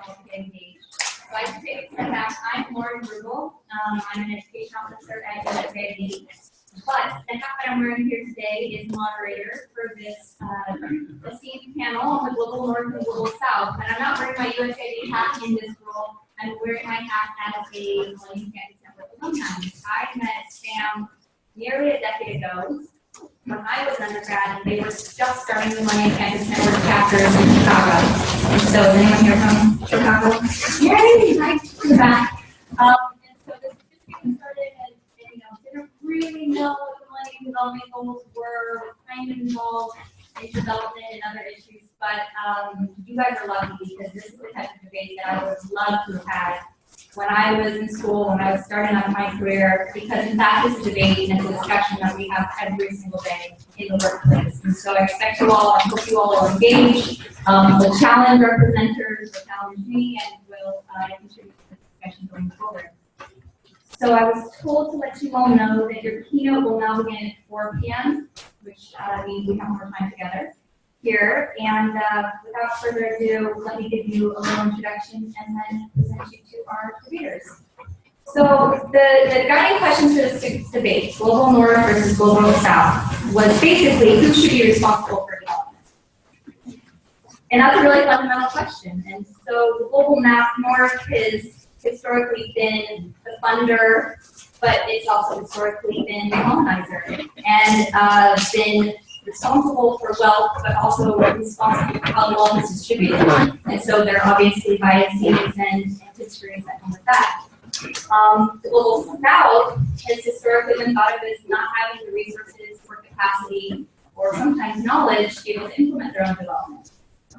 all to get engaged. So I can take a step back. I'm Lauren Rubel. I'm an education officer at USAID. But the hat that I'm wearing here today is moderator for this esteemed panel on the Global North and Global South. And I'm not wearing my USAID hat in this role. I'm wearing my hat as a Millennium Campus Network alumni. I met Sam nearly a decade ago when I was an undergrad, and they were just starting the Millennium Campus Network chapters in Chicago. And so, is anyone here from Chicago? Yay! Hi to the back. And so this is just getting started, and didn't really know what the Millennium Development Goals were, was kind of involved in development and other issues, but you guys are lucky because this is the type of debate that I would love to have had when I was in school, when I was starting out my career, because in fact it's a debate and it's a discussion that we have every single day in the workplace. And so I expect you all, I hope you all will engage, will challenge our presenters, will challenge me, and will contribute to the discussion going forward. So I was told to let you all know that your keynote will now begin at 4 p.m., which means we have more time together here. And without further ado, let me give you a little introduction and then present you to our debaters. So the guiding questions for this debate, Global North versus Global South, was basically who should be responsible for development? And that's a really fundamental question. And so the Global North is historically been the funder, but it's also historically been the colonizer and been responsible for wealth, but also responsible for how the wealth is distributed. And so there are obviously biases and histories that come with that. The Global South has historically been thought of as not having the resources or capacity or sometimes knowledge to be able to implement their own development.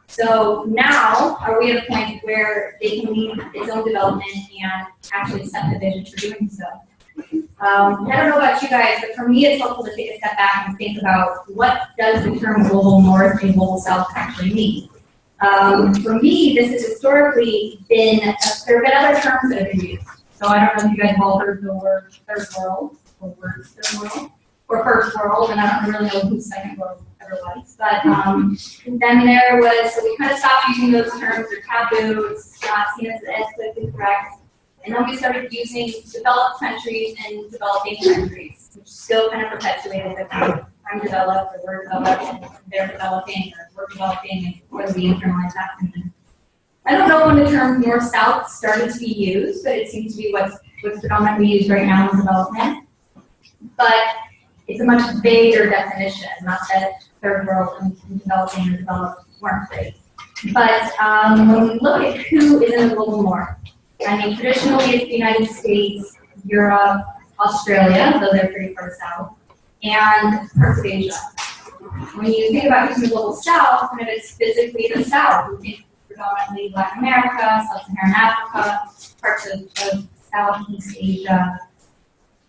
So now, are we at a point where they can lead its own development and actually set the vision for doing so? I don't know about you guys, but for me it's helpful to take a step back and think about what does the term Global North and Global South actually mean. For me, this has historically been, there have been other terms that have been used. So I don't know if you guys have all heard the word third world, or words third world, or first world, and I don't really know who second world ever was. But then there was, so we kind of stopped using those terms, they're taboo, it's not seen as politically correct. And then we started using developed countries and developing countries, which still kind of perpetuated the kind of I'm developed, or we're developed, and they're developing, or we're developing, and what do we internalize that from them? I don't know when the term North-South started to be used, but it seems to be what's predominantly used right now in development. But it's a much vaguer definition, not that third world and developing or developed weren't great. But when we look at who is in the Global North, I mean, traditionally it's the United States, Europe, Australia, though they're pretty far south, and parts of Asia. When you think about who's in the Global South, kind of it's physically the South. We think predominantly Latin America, Sub-Saharan Africa, parts of Southeast Asia.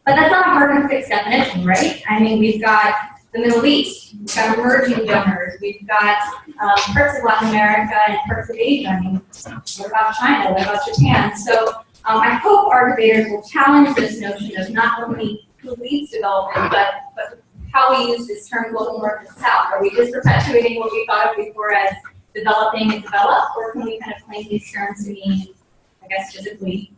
But that's not a hard and fixed definition, right? I mean, we've got the Middle East, we've got emerging donors, we've got parts of Latin America and parts of Asia. I mean, what about China? What about Japan? So I hope our debaters will challenge this notion of not only who leads development, but how we use this term Global North and South. Are we just perpetuating what we thought of before as developing and develop, or can we kind of claim these terms to mean, I guess, physically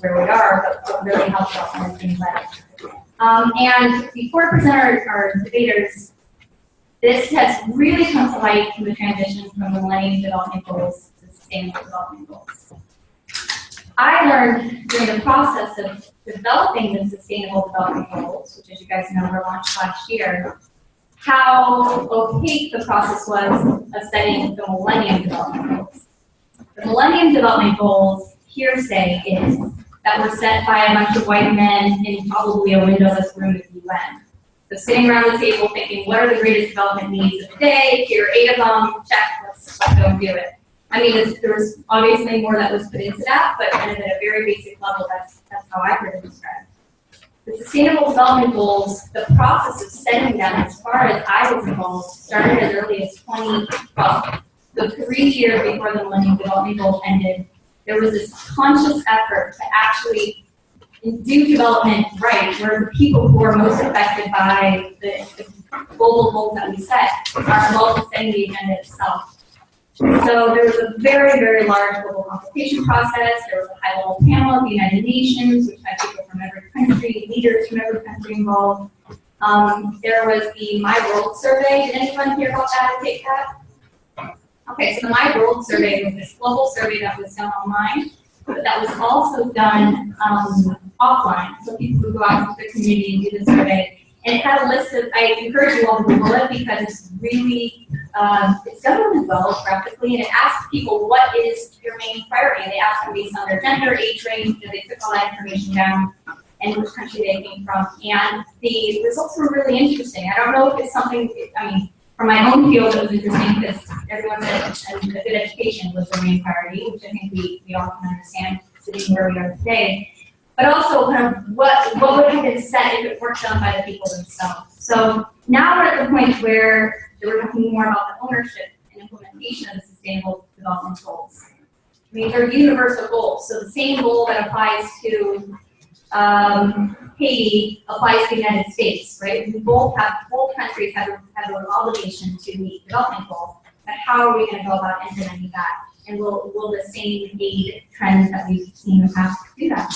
where we are, but really help us understand better? And before I present our debaters, this has really come to light from the transition from the Millennium Development Goals to Sustainable Development Goals. I learned during the process of developing the Sustainable Development Goals, which as you guys know were launched last year, how opaque the process was of setting the Millennium Development Goals. The Millennium Development Goals, hearsay is, that were set by a bunch of white men in probably a windowless room at the UN. So sitting around the table thinking, what are the greatest development needs of the day? Here are 8 of them, check, let's go and do it. I mean, there was obviously more that was put into that, but kind of at a very basic level, that's how I heard it described. The Sustainable Development Goals, the process of setting them, as far as I was involved, started as early as 2012. So 3 years before the Millennium Development Goals ended, there was this conscious effort to actually do development right, where the people who are most affected by the global goals that we set are involved in setting the agenda itself. So there was a very, very large global consultation process. There was a high-level panel of the United Nations, which had people from every country, leaders from every country involved. There was the My World survey. Did anyone hear about that or take that? Okay, so the My World survey was this global survey that was done online, but that was also done offline. So people would go out to the community and do the survey. And it had a list of, I encourage you all to Google it because it's really, it's done really well graphically, and it asks people what is your main priority. They ask them based on their gender, age range, they took all that information down, and which country they came from. And the results were really interesting. I don't know if it's something, I mean, from my own field, it was interesting because everyone said a good education was their main priority, which I think we all can understand sitting where we are today. But also kind of what would have been said if it weren't done by the people themselves. So now we're at the point where we're talking more about the ownership and implementation of the Sustainable Development Goals. I mean, they're universal goals. So the same goal that applies to Haiti applies to the United States, right? Both countries have an obligation to meet development goals. But how are we going to go about implementing that? And will the same aid trends that we've seen in the past do that?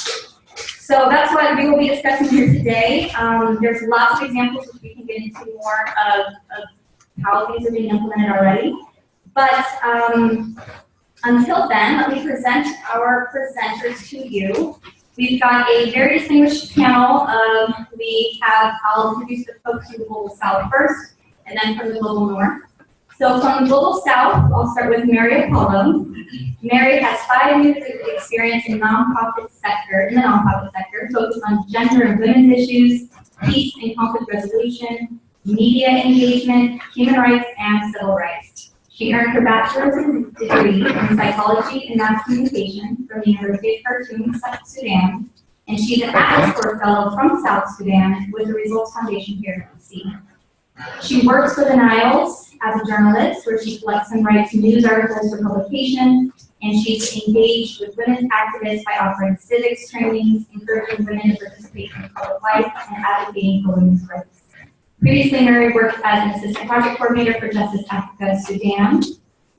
So that's what we will be discussing here today. There's lots of examples which we can get into more of how things are being implemented already. But until then, let me present our presenters to you. We've got a very distinguished panel. I'll introduce the folks from the Global South first, and then from the Global North. So from the Global South, I'll start with Mary Apollo. Mary has 5 years of experience in the nonprofit sector, focused on gender and women's issues, peace and conflict resolution, media engagement, human rights, and civil rights. She earned her bachelor's degree in psychology and mass communication from the University of Khartoum, South Sudan, and she's an Atlas Corps Fellow from South Sudan with the Results Foundation here in DC. She works for the Niles as a journalist, where she collects and writes news articles for publication, and she's engaged with women's activists by offering civics trainings, encouraging women to participate in public life, and advocating for women's rights. Previously, Mary worked as an assistant project coordinator for Justice Africa Sudan,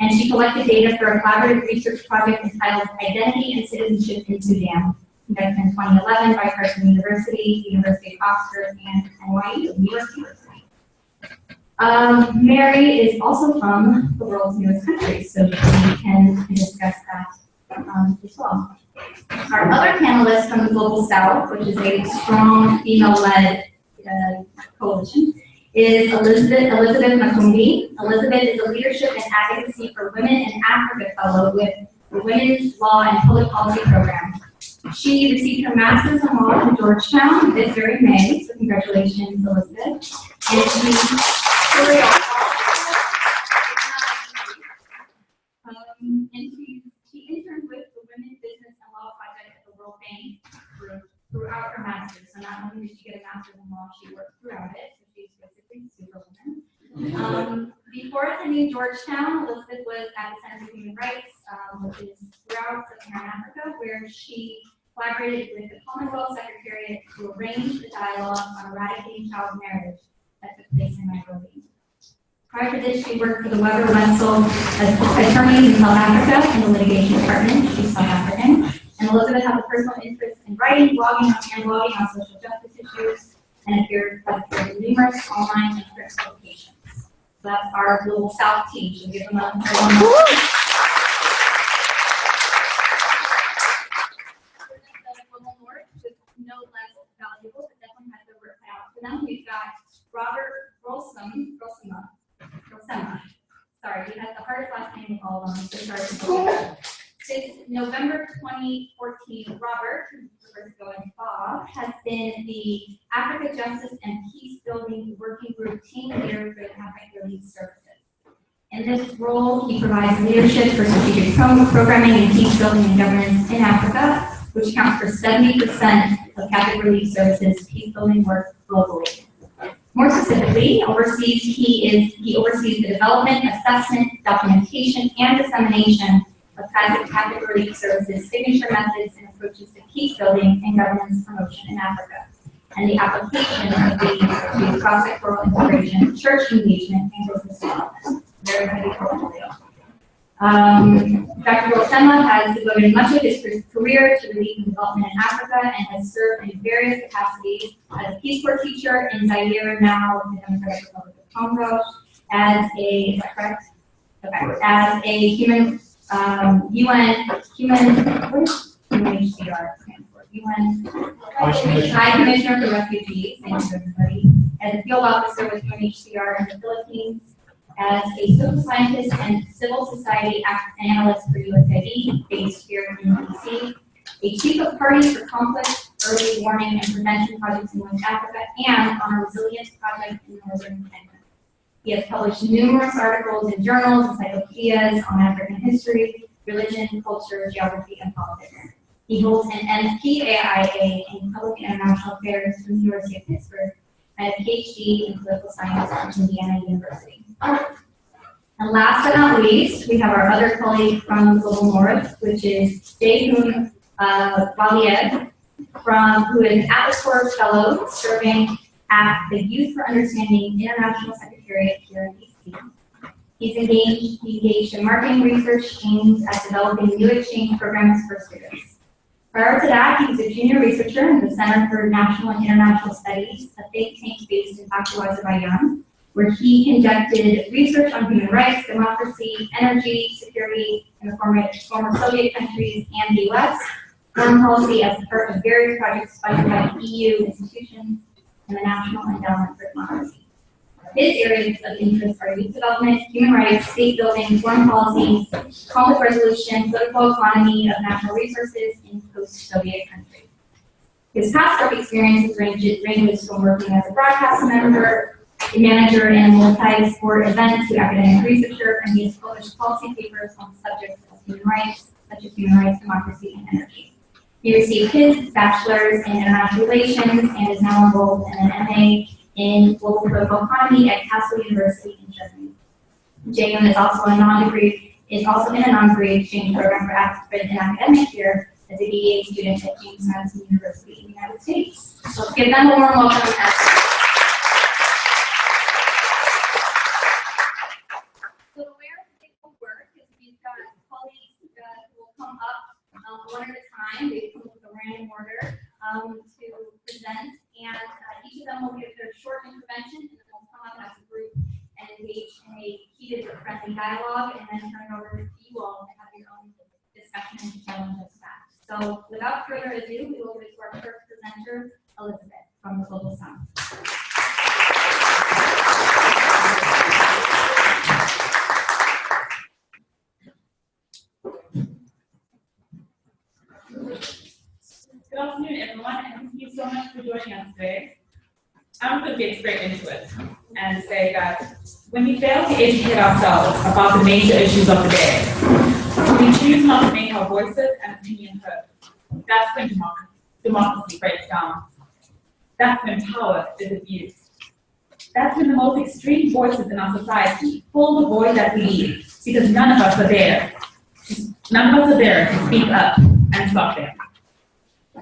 and she collected data for a collaborative research project entitled Identity and Citizenship in Sudan, conducted in 2011 by Khartoum University, University of Oxford, and NYU, New York University. Mary is also from the world's newest country, so we can discuss that as well. Our other panelist from the Global South, which is a strong female-led coalition, is Elizabeth Makumbi. Elizabeth is a leadership and advocacy for women in Africa fellow with the Women's Law and Public Policy Program. She received her master's in law from Georgetown this very May, so congratulations, Elizabeth. And she interned with the Women's Business and Law Project at the World Bank throughout her master's. So not only did she get a master's in law, she worked throughout it. So she's basically superwoman. Before attending Georgetown, Elizabeth was at the Center for Human Rights, which is throughout Sub-Saharan Africa, where she collaborated with the Commonwealth Secretariat to arrange the dialogue on eradicating child marriage that took place in Nairobi. Prior to this, she worked for the Weber Wenzel attorneys in South Africa in the litigation department. She's South African. And Elizabeth has a personal interest in writing, blogging, and blogging on social justice issues, and appeared in numerous online and print publications. So that's our Global South team. Should we give them a round of applause? Global North, just no less valuable, but definitely has their work cut out for them. We've got Robert Rosema. Sorry, he has the hardest last name of all of them, so sorry. Since November 2014, Robert, who prefers to go as Bob, has been the Africa Justice and Peace Building Working Group team leader for the Conflict Relief Services. In this role, he provides leadership for strategic programming and peace building and governance in Africa, which accounts for 70% of Catholic Relief Services peace building work globally. More specifically, he oversees the development, assessment, documentation, and dissemination of Catholic Relief Services signature methods and approaches to peace building and governance promotion in Africa, and the application of these to cross-sectoral integration, church engagement, and business development. Very heavy portfolio. Dr. Bolsema has devoted much of his career to relief and development in Africa and has served in various capacities as a Peace Corps teacher in Zaire, now the Democratic Republic of Congo, as a, is that correct? Okay. As a UN, what is UNHCR stand for? UN High Commissioner for Refugees, thank you everybody, as a field officer with UNHCR in the Philippines, as a social scientist and civil society analyst for USAID, based here in DC, a chief of party for conflict, early warning, and prevention projects in West Africa, and on a resilience project in northern Kenya. He has published numerous articles in journals, encyclopedias on African history, religion, culture, geography, and politics. He holds an MPAIA in Public and International Affairs from the University of Pittsburgh and a PhD in political science from Indiana University. And last but not least, we have our other colleague from the Global North, which is Jehun Valieb, who is an Atlas Corps Fellow serving at the Youth for Understanding International Secretariat here in DC. He's engaged in marketing research aimed at developing new exchange programs for students. Prior to that, he was a junior researcher in the Center for National and International Studies, a think tank based in Baku, Azerbaijan, where he conducted research on human rights, democracy, energy, security in the former Soviet countries and the US, foreign policy as part of various projects funded by EU institutions, and the National Endowment for Democracy. His areas of interest are youth development, human rights, state building, foreign policy, conflict resolution, political economy of natural resources in post-Soviet countries. His past work experiences ranges from working as a broadcast member, a manager in a multi-sport event to academic researcher, and he has published policy papers on subjects of human rights, such as human rights, democracy, and energy. He received his bachelor's in international relations and is now enrolled in an MA in global political economy at Castle University in Germany. Jehun is also in a non-degree exchange program for African and academic year as a BA student at James Madison University in the United States. So let's give them a warm welcome. So the way our thing will work is we've got colleagues who will come up one at a time. They come with a random order to present, and each of them will give their short intervention, and then we'll come up as a group and engage in a heated but friendly dialogue, and then turn it over to you all to have your own discussion and to challenge us back. So without further ado, we will go to our first presenter, Elizabeth from the Global South. Good afternoon, everyone, and thank you so much for joining us today. I'm going to get straight into it and say that when we fail to educate ourselves about the major issues of the day, when we choose not to make our voices and opinions heard, that's when democracy breaks down. That's when power is abused. That's when the most extreme voices in our society fill the void that we leave, because none of us are there. None of us are there to speak up and stop them.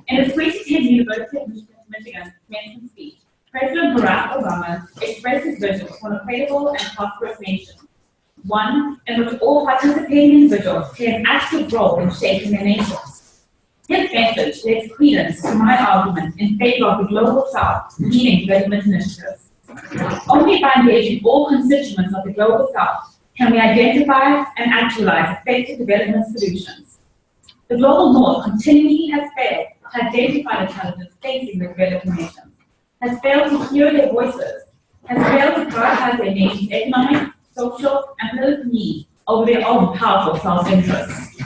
In his 2010 University of Michigan commencement speech, President Barack Obama expressed his vision for an equitable and prosperous nation, one in which all participating individuals play an active role in shaping their nations. His message lends credence to my argument in favor of the Global South leading development initiatives. Only by engaging all constituents of the Global South can we identify and actualize effective development solutions. The Global North continually has failed to identify the challenges facing the developing nations, has failed to hear their voices, has failed to prioritize their nation's economic, social, and political needs over their own powerful self-interest.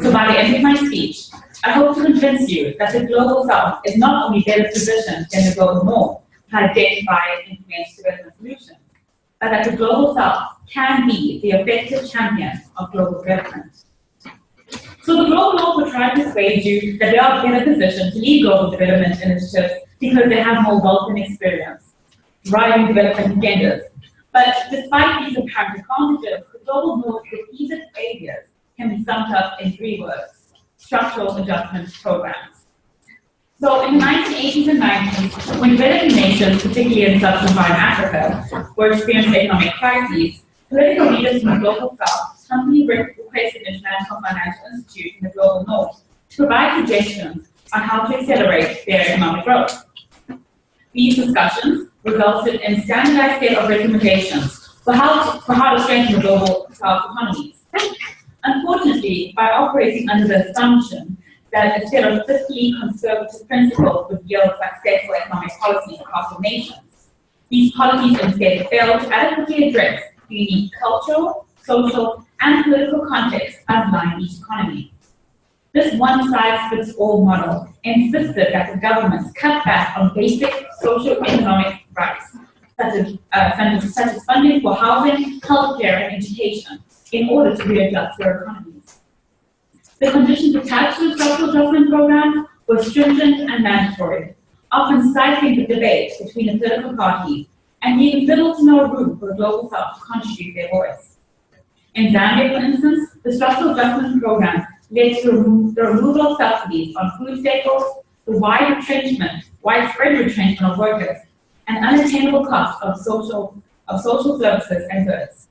So by the end of my speech, I hope to convince you that the Global South is not only better positioned than the Global North to identify and implement development solutions, but that the Global South can be the effective champion of global development. So the Global North will try to persuade you that they are better positioned to lead global development initiatives because they have more wealth and experience, driving development agendas. But despite these apparent advantages, the Global North's repeated failures can be summed up in 3 words: structural adjustment programs. So in the 1980s and 90s, when developing nations, particularly in sub-Saharan Africa, were experiencing economic crises, political leaders in the Global South humbly requested international financial institutes in the global north to provide suggestions on how to accelerate their economic growth. These discussions resulted in standardized set of recommendations for how to strengthen the global south economies. Unfortunately, by operating under the assumption that a set of fiscally conservative principles would yield successful economic policies across the nations, these policies instead failed to adequately address the unique cultural, social, and political context underlying each economy. This one-size-fits-all model insisted that the governments cut back on basic socio-economic rights, such as funding for housing, healthcare, and education, in order to readjust their economies. The conditions attached to the structural adjustment programs were stringent and mandatory, often stifling the debate between the political parties and leaving little to no room for the global south to contribute their voice. In Zambia, for instance, the structural adjustment programs led to the removal of subsidies on food staples, the widespread retrenchment of workers, and unattainable cost of social services and goods.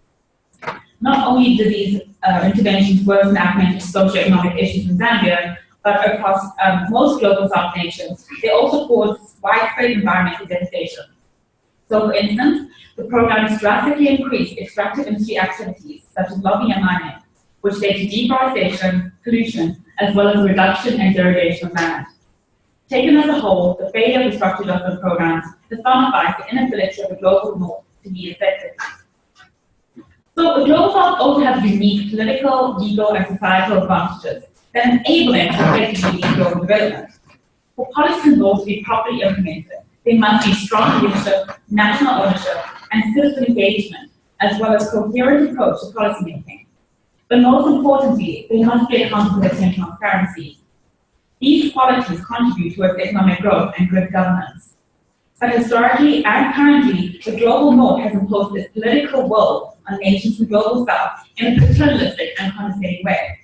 Not only did these interventions worsen augmented socioeconomic issues in Zambia, but across most global south nations, they also caused widespread environmental devastation. So, for instance, the programs drastically increased extractive industry activities, such as logging and mining, which led to deforestation, pollution, as well as a reduction and derogation of land. Taken as a whole, the failure of the structural adjustment programs personifies the inability of the global north to be effective. So the global south also has unique political, legal, and societal advantages that enable them to effectively lead global development. For policies and laws to be properly implemented, there must be strong leadership, national ownership, and citizen engagement, as well as coherent approach to policymaking. But most importantly, they must be accountability and transparency. These qualities contribute towards economic growth and good governance. But historically and currently, the global north has imposed its political will on nations in the global south in a paternalistic and condescending way.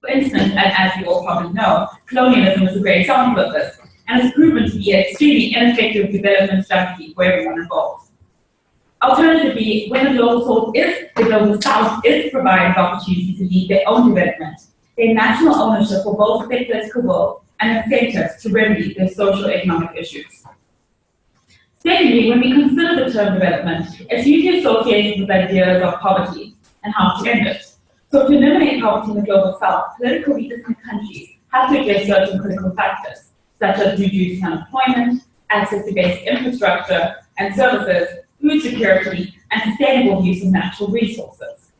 For instance, and as you all probably know, colonialism is a great example of this, and has proven to be an extremely ineffective development strategy for everyone involved. Alternatively, when the global south is provided opportunities to lead their own development, their national ownership will bolster their political will and incentives to remedy their social economic issues. Secondly, when we consider the term development, it's usually associated with ideas of poverty and how to end it. So to eliminate poverty in the global south, political leaders in countries have to address certain critical factors, such as reducing unemployment, access to basic infrastructure and services, food security, and sustainable use of natural resources.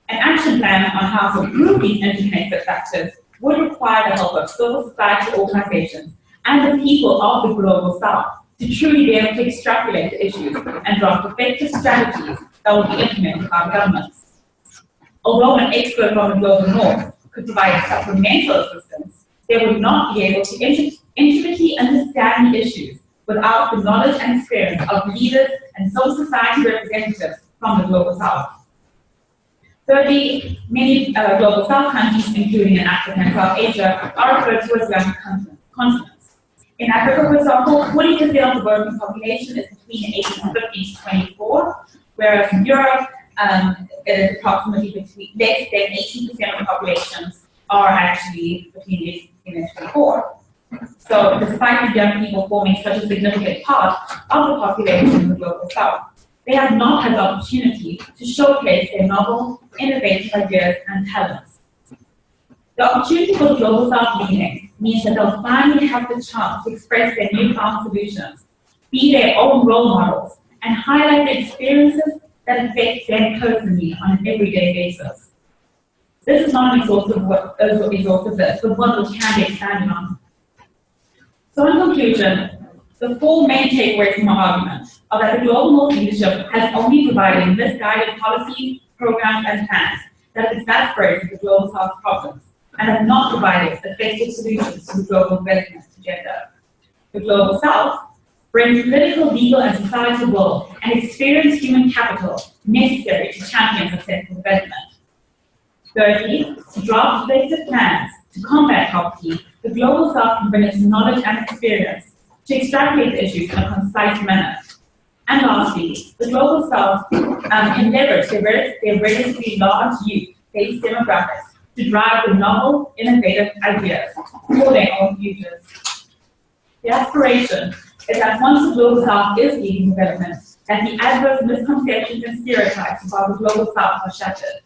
An action plan on how to improve these interconnected factors would require the help of civil society organizations and the people of the global south to truly be able to extrapolate the issues and draft effective strategies that will be implemented by governments. Although an expert from the global north could provide supplemental assistance, they would not be able to intimately understand the issues without the knowledge and experience of leaders and civil society representatives from the global south. Thirdly, many global south countries, including in Africa and South Asia, are referred to as young continents. In Africa, for example, 40% of the working population is between the ages of 15 to 24, whereas in Europe, it is approximately less than 18% of the populations are actually between 18 and 24. So despite the young people forming such a significant part of the population in the global south, they have not had the opportunity to showcase their novel, innovative ideas and talents. The opportunity for the global south leading means that they'll finally have the chance to express their newfound solutions, be their own role models, and highlight the experiences that affect them personally on an everyday basis. This is not an exhaustive list, but one which can be expanded on. So in conclusion, the four main takeaways from our argument are that the global north leadership has only provided misguided policies, programs, and plans that have exacerbated the global south problems and have not provided effective solutions to the global development agenda. The global south brings political, legal, and societal will and experienced human capital necessary to champion successful development. Thirdly, to draft effective plans to combat poverty, the global south can bring its knowledge and experience to extrapolate the issues in a concise manner. And lastly, the global south can leverage their relatively large youth face demographics to drive the novel, innovative ideas for their own futures. The aspiration is that once the Global South is leading development, that the adverse misconceptions and stereotypes about the Global South are shattered.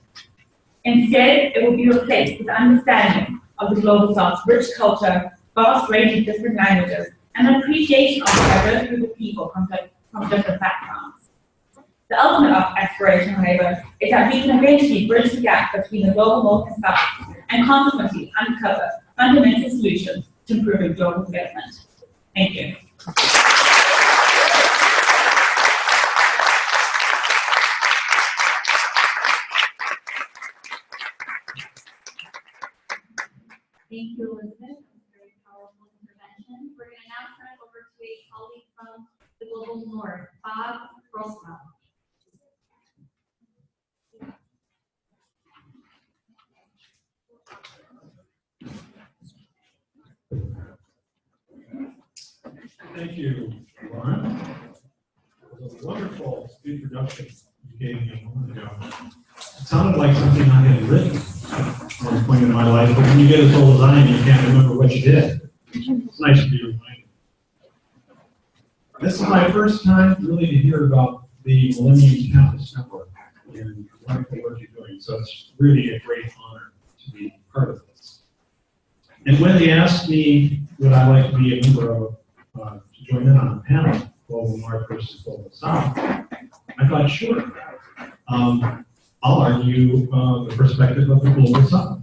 Instead, it will be replaced with understanding of the Global South's rich culture, vast range of different languages, and an appreciation of the diverse group of people from different backgrounds. The ultimate aspiration, however, is that we can eventually bridge the gap between the global North and South, and consequently uncover fundamental solutions to improving global development. Thank you. Thank you, Elizabeth. That was a very powerful intervention. We're going to now turn it over to a colleague from the Global North, Bob Grosswell. Thank you, Lauren. It was a wonderful introduction you gave me a moment ago. It sounded like something I had written at one point in my life, but when you get as old as I am, you can't remember what you did. It's nice to be reminded. This is my first time really to hear about the Millennium Campus Network and the wonderful work you're doing, so it's really a great honor to be part of this. And when they asked me would I like to be a member of to join in on a panel, Global North versus Global South, I thought, sure. I'll argue the perspective of the Global South.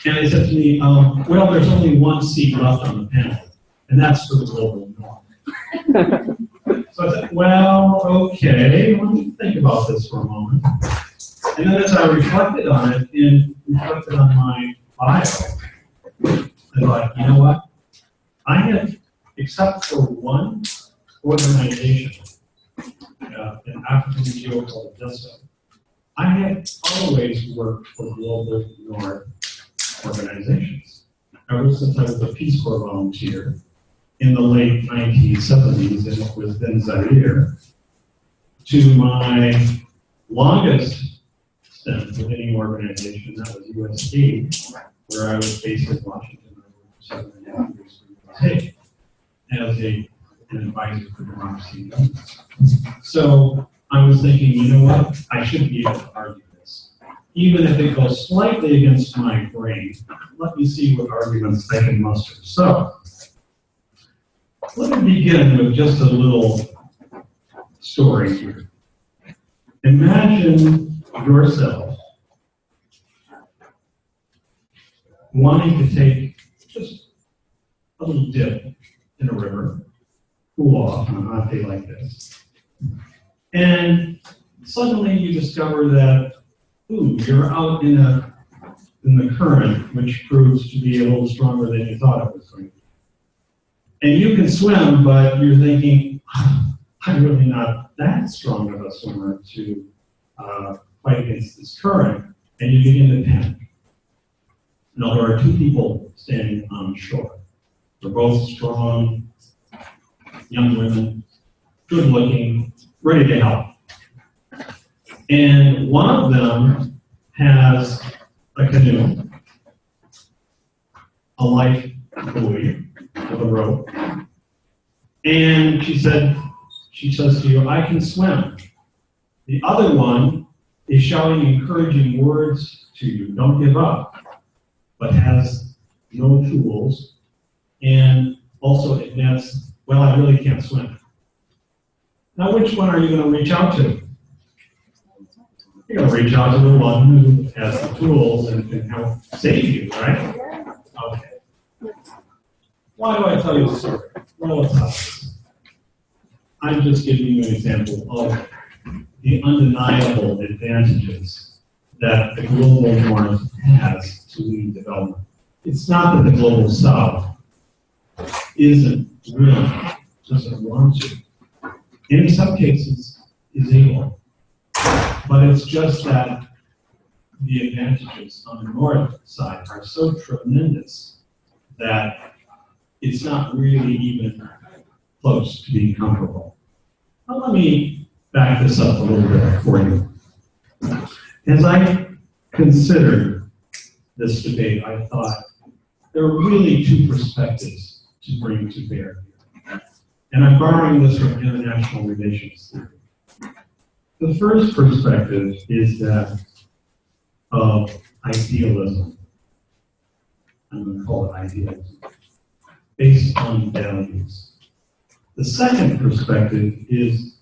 And they said to me, well, there's only one seat left on the panel, and that's for the Global North. So I said, well, okay, let me think about this for a moment. And then as I reflected on it and reflected on my bio, I thought, you know what? I have, except for one organization, an African NGO called DESO, I have always worked for Global North organizations. Ever since I was a Peace Corps volunteer in the late 1970s, and it was then Zaire, to my longest stint with any organization, that was USAID, where I was based in Washington. I worked for 7.5 years for USAID as an advisor for democracy and governance. So I was thinking, you know what? I should be able to argue this. Even if it goes slightly against my brain, let me see what arguments I can muster. So let me begin with just a little story here. Imagine yourself wanting to take just a little dip in a river, cool off on a hot day like this. And suddenly you discover that, ooh, you're out in the current, which proves to be a little stronger than you thought it was going to be. And you can swim, but you're thinking, I'm really not that strong of a swimmer to fight against this current, and you begin to panic. Now, there are two people standing on shore. They're both strong, young women, good looking, ready to help. And one of them has a canoe, a life buoy with a rope, and she says to you, I can swim. The other one is shouting encouraging words to you, don't give up, but has no tools, and also admits, well, I really can't swim. Now, which one are you going to reach out to? You're going to reach out to the one who has the tools and can help save you, right? Okay. Why do I tell you the story? Well, it's obvious. I'm just giving you an example of the undeniable advantages that the Global North has to lead development. It's not that the Global South isn't really, doesn't want to. In some cases, is able. But it's just that the advantages on the north side are so tremendous that it's not really even close to being comparable. Now let me back this up a little bit for you. As I considered this debate, I thought there are really two perspectives to bring to bear here. And I'm borrowing this from international relations theory. The first perspective is that of idealism. I'm going to call it idealism, based on values. The second perspective is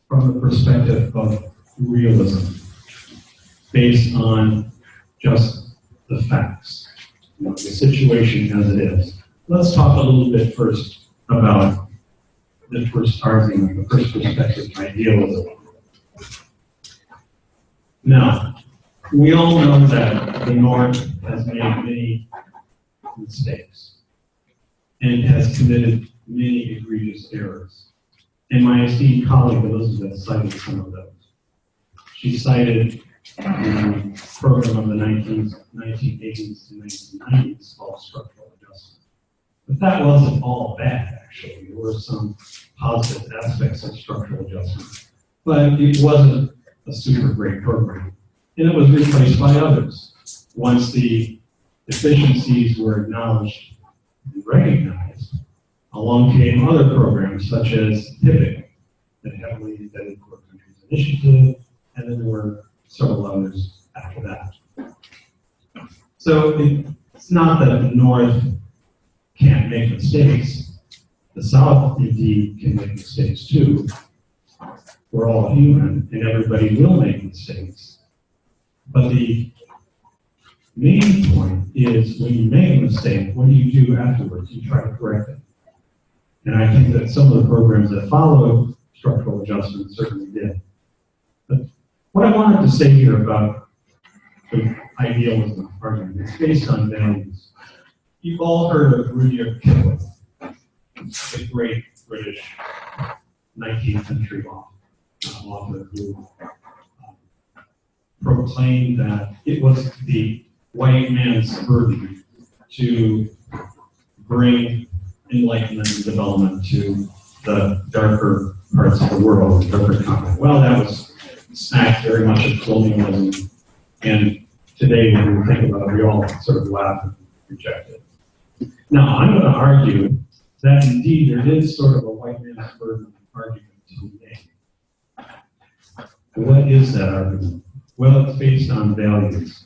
from the perspective of realism, based on just the facts, the situation as it is. Let's talk a little bit first about the first argument, the first perspective, idealism. Now, we all know that the North has made many mistakes and has committed many egregious errors. And my esteemed colleague Elizabeth cited some of those. She cited the program of the 1980s to 1990s called structural adjustment. But that wasn't all bad, actually. There were some positive aspects of structural adjustment. But it wasn't a super great program. And it was replaced by others. Once the deficiencies were acknowledged and recognized, along came other programs such as PIVOT, the Heavily Indebted Poor Countries Initiative, and then there were several others after that. So it's not that the North can't make mistakes. The South, indeed, can make mistakes too. We're all human, and everybody will make mistakes. But the main point is when you make a mistake, what do you do afterwards? You try to correct it. And I think that some of the programs that followed structural adjustment certainly did. But what I wanted to say here about the idealism argument, it's based on values. You've all heard of Rudyard Kipling, the great British 19th century author who proclaimed that it was the white man's burden to bring enlightenment and development to the darker parts of the world, the darker continent. Well, that was smacked very much of colonialism, and today when we think about it, we all sort of laugh and reject it. Now, I'm going to argue that indeed there is sort of a white man's burden argument to be made. What is that argument? Well, it's based on values.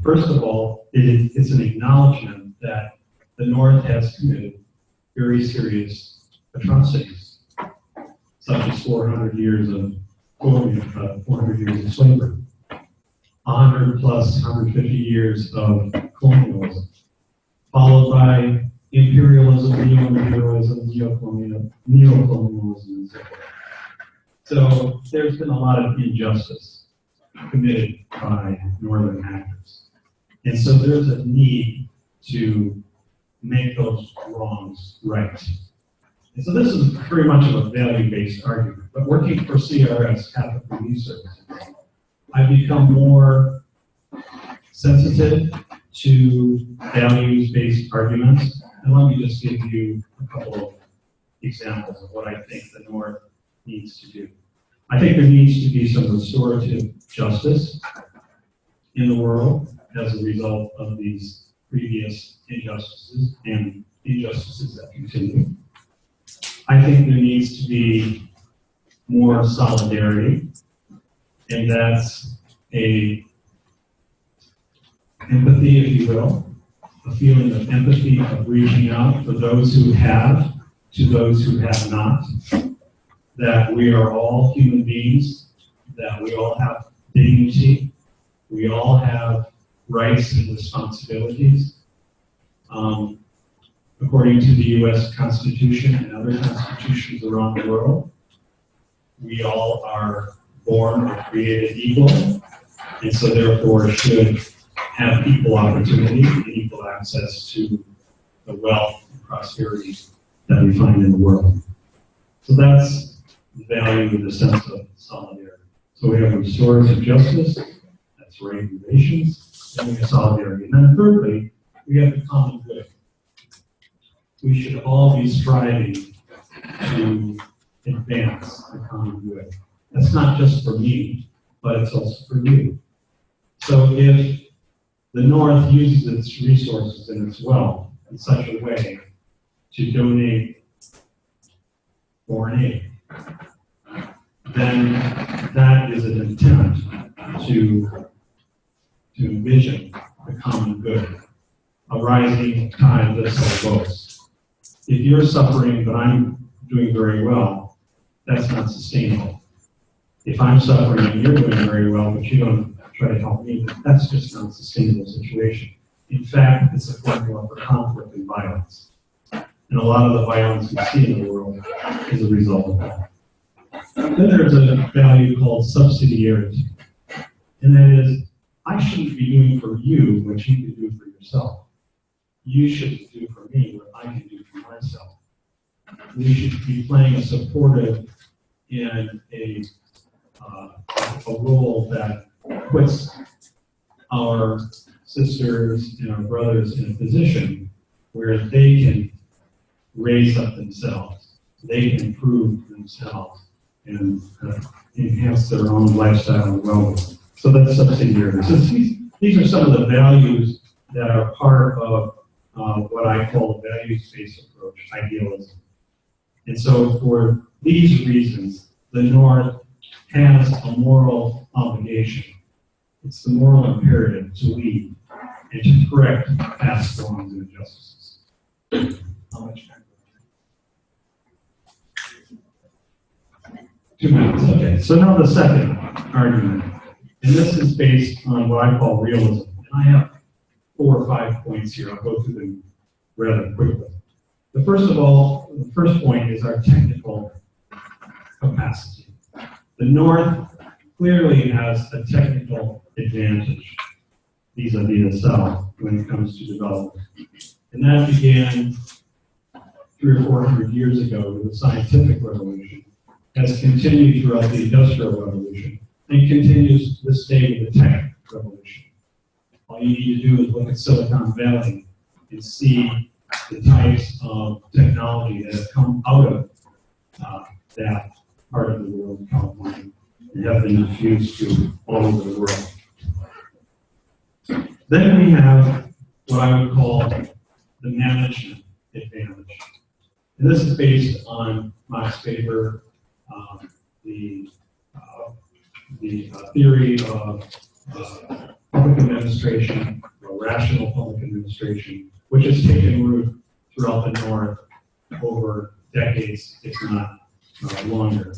First of all, it's an acknowledgement that the North has committed very serious atrocities, such as 400 years of 400 years of slavery, 100 plus 150 years of colonialism, followed by imperialism, neo-imperialism, neocolonialism, and so forth. So there's been a lot of injustice committed by Northern actors. And so there's a need to make those wrongs right. And so this is very much of a value-based argument. But working for CRS, Catholic Relief Services, I've become more sensitive to values-based arguments. And let me just give you a couple of examples of what I think the North needs to do. I think there needs to be some restorative justice in the world as a result of these previous injustices and injustices that continue. I think there needs to be more solidarity, and that's a empathy, if you will, a feeling of empathy, of reaching out for those who have to those who have not, that we are all human beings, that we all have dignity, we all have rights and responsibilities. According to the U.S. Constitution and other constitutions around the world, we all are born or created equal, and so therefore should have equal opportunity and equal access to the wealth and prosperity that we find in the world. So that's the value in the sense of solidarity. So we have restorative justice, that's right relations, then we have solidarity. And then thirdly, we have the common good. We should all be striving to advance the common good. That's not just for me, but it's also for you. So if the North uses its resources and its wealth in such a way to donate foreign aid, then that is an attempt to envision the common good, a rising tide lifts all boats. If you're suffering but I'm doing very well, that's not sustainable. If I'm suffering and you're doing very well but you don't try to help me, that's just not a sustainable situation. In fact, it's a formula for conflict and violence. And a lot of the violence we see in the world is a result of that. Then there's a value called subsidiarity. And that is, I shouldn't be doing for you what you can do for yourself. You shouldn't do for me what I can do for myself. We should be playing a supportive and a role that puts our sisters and our brothers in a position where they can raise up themselves, they can improve themselves, and enhance their own lifestyle and well-being. So that's subsidiarity. So these are some of the values that are part of what I call the values-based approach, idealism. And so for these reasons, the North has a moral obligation. It's the moral imperative to lead and to correct past wrongs and injustices. How much time? 2 minutes, okay. So now the second argument, and this is based on what I call realism. And I have 4 or 5 points here. I'll go through them rather quickly. The first point is our technical capacity. The North clearly has a technical advantage vis-a-vis the South when it comes to development. And that began 300 or 400 years ago with the scientific revolution, has continued throughout the Industrial Revolution, and continues to this day with the tech revolution. All you need to do is look at Silicon Valley and see the types of technology that have come out of that part of the world, California, and have been diffused to all over the world. Then we have what I would call the management advantage. And this is based on Max Weber, the theory of public administration, or rational public administration, which has taken root throughout the North over decades, if not longer.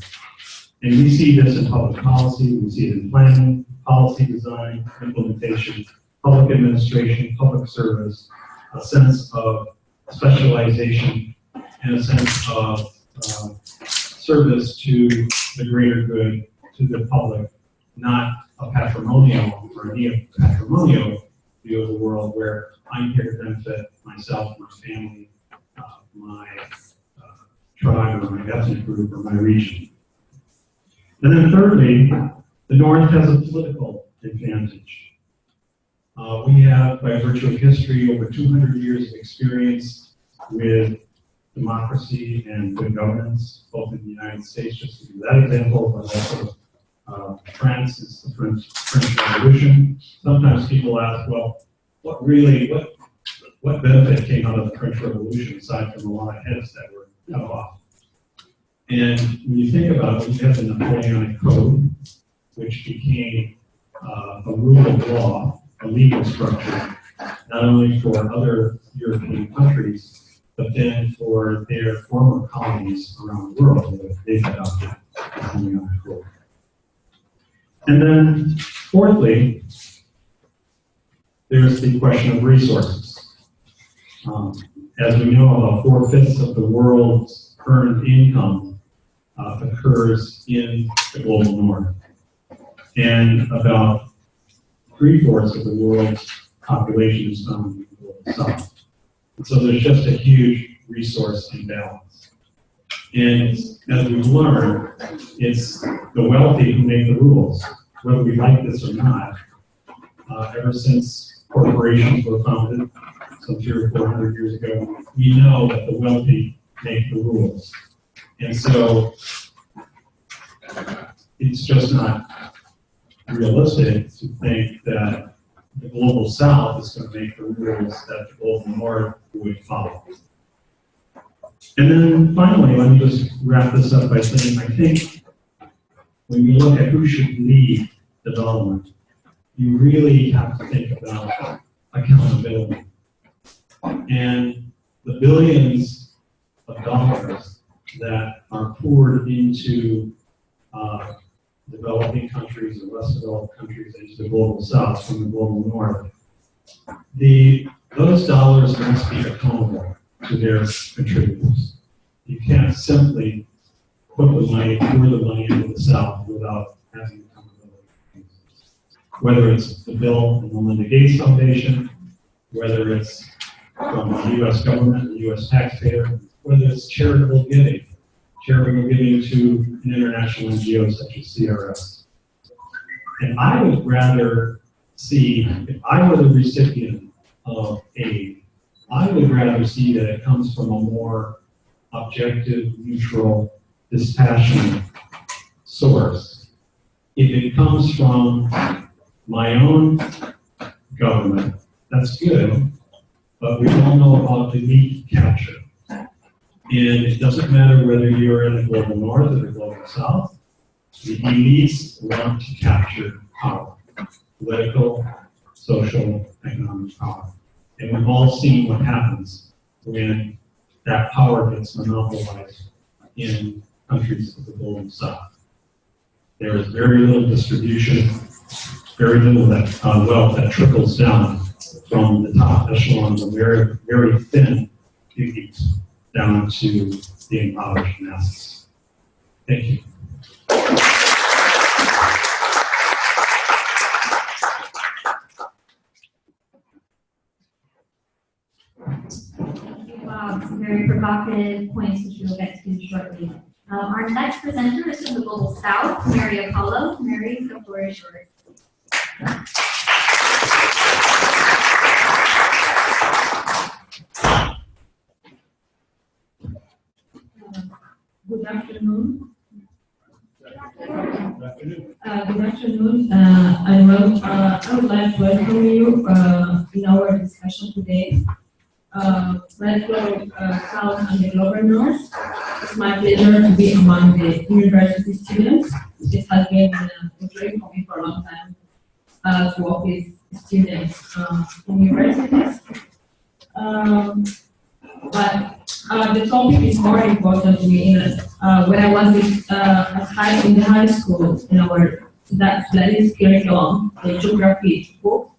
And we see this in public policy, we see it in planning, policy design, implementation, public administration, public service, a sense of specialization, and a sense of service to the greater good, to the public, not a patrimonial or a neo-patrimonial view of the world where I'm here to benefit myself, my family, my tribe, or my ethnic group, or my region. And then thirdly, the North has a political advantage. We have, by virtue of history, over 200 years of experience with democracy and good governance, both in the United States, just to give that example, but also France is the French Revolution. Sometimes people ask, well, what benefit came out of the French Revolution aside from a lot of heads that were cut off? And when you think about it, you have the Napoleonic Code, which became a rule of law, a legal structure, not only for other European countries, but then for their former colonies around the world that they've adopted the Napoleonic Code. And then, fourthly, there's the question of resources. As we know, about 4/5 of the world's earned income occurs in the global North, and about 3/4 of the world's population is found in the global South. And so there's just a huge resource imbalance. And as we've learned, it's the wealthy who make the rules, whether we like this or not. Ever since corporations were founded, some 300 or 400 years ago, we know that the wealthy make the rules. And so it's just not realistic to think that the global south is going to make the rules that the global north would follow. And then finally, let me just wrap this up by saying, I think when you look at who should lead development, you really have to think about accountability. And the billions of dollars that are poured into developing countries and less developed countries into the global south from the global north, those dollars must be accountable to their contributors. You can't simply put the money, pour the money into the south without having accountability. Whether it's the bill from the Melinda Gates Foundation, whether it's from the U.S. government, the U.S. taxpayer, whether it's charitable giving to an international NGO such as CRS. And I would rather see, if I were the recipient of aid, I would rather see that it comes from a more objective, neutral, dispassionate source. If it comes from my own government, that's good, but we all know about elite capture. And it doesn't matter whether you're in the global north or the global south, the elites want to capture power, political, social, economic power. And we've all seen what happens when that power gets monopolized in countries of the global south. There is very little distribution, very little wealth that trickles down from the top echelons of very, very thin elites down to the impoverished masses. Thank you. Wow, some very provocative points which we'll get to shortly. Our next presenter is from the Global South, Mary Apollo. Mary, the floor is yours. Good afternoon. Good afternoon. I would like to welcome you in our discussion today. Welcome, South and the Global North. It's my pleasure to be among the university students. It has been a dream for me for a long time to work with students in universities. But the topic is more important to me. When I was in the high school, in our studies curriculum, the geography book,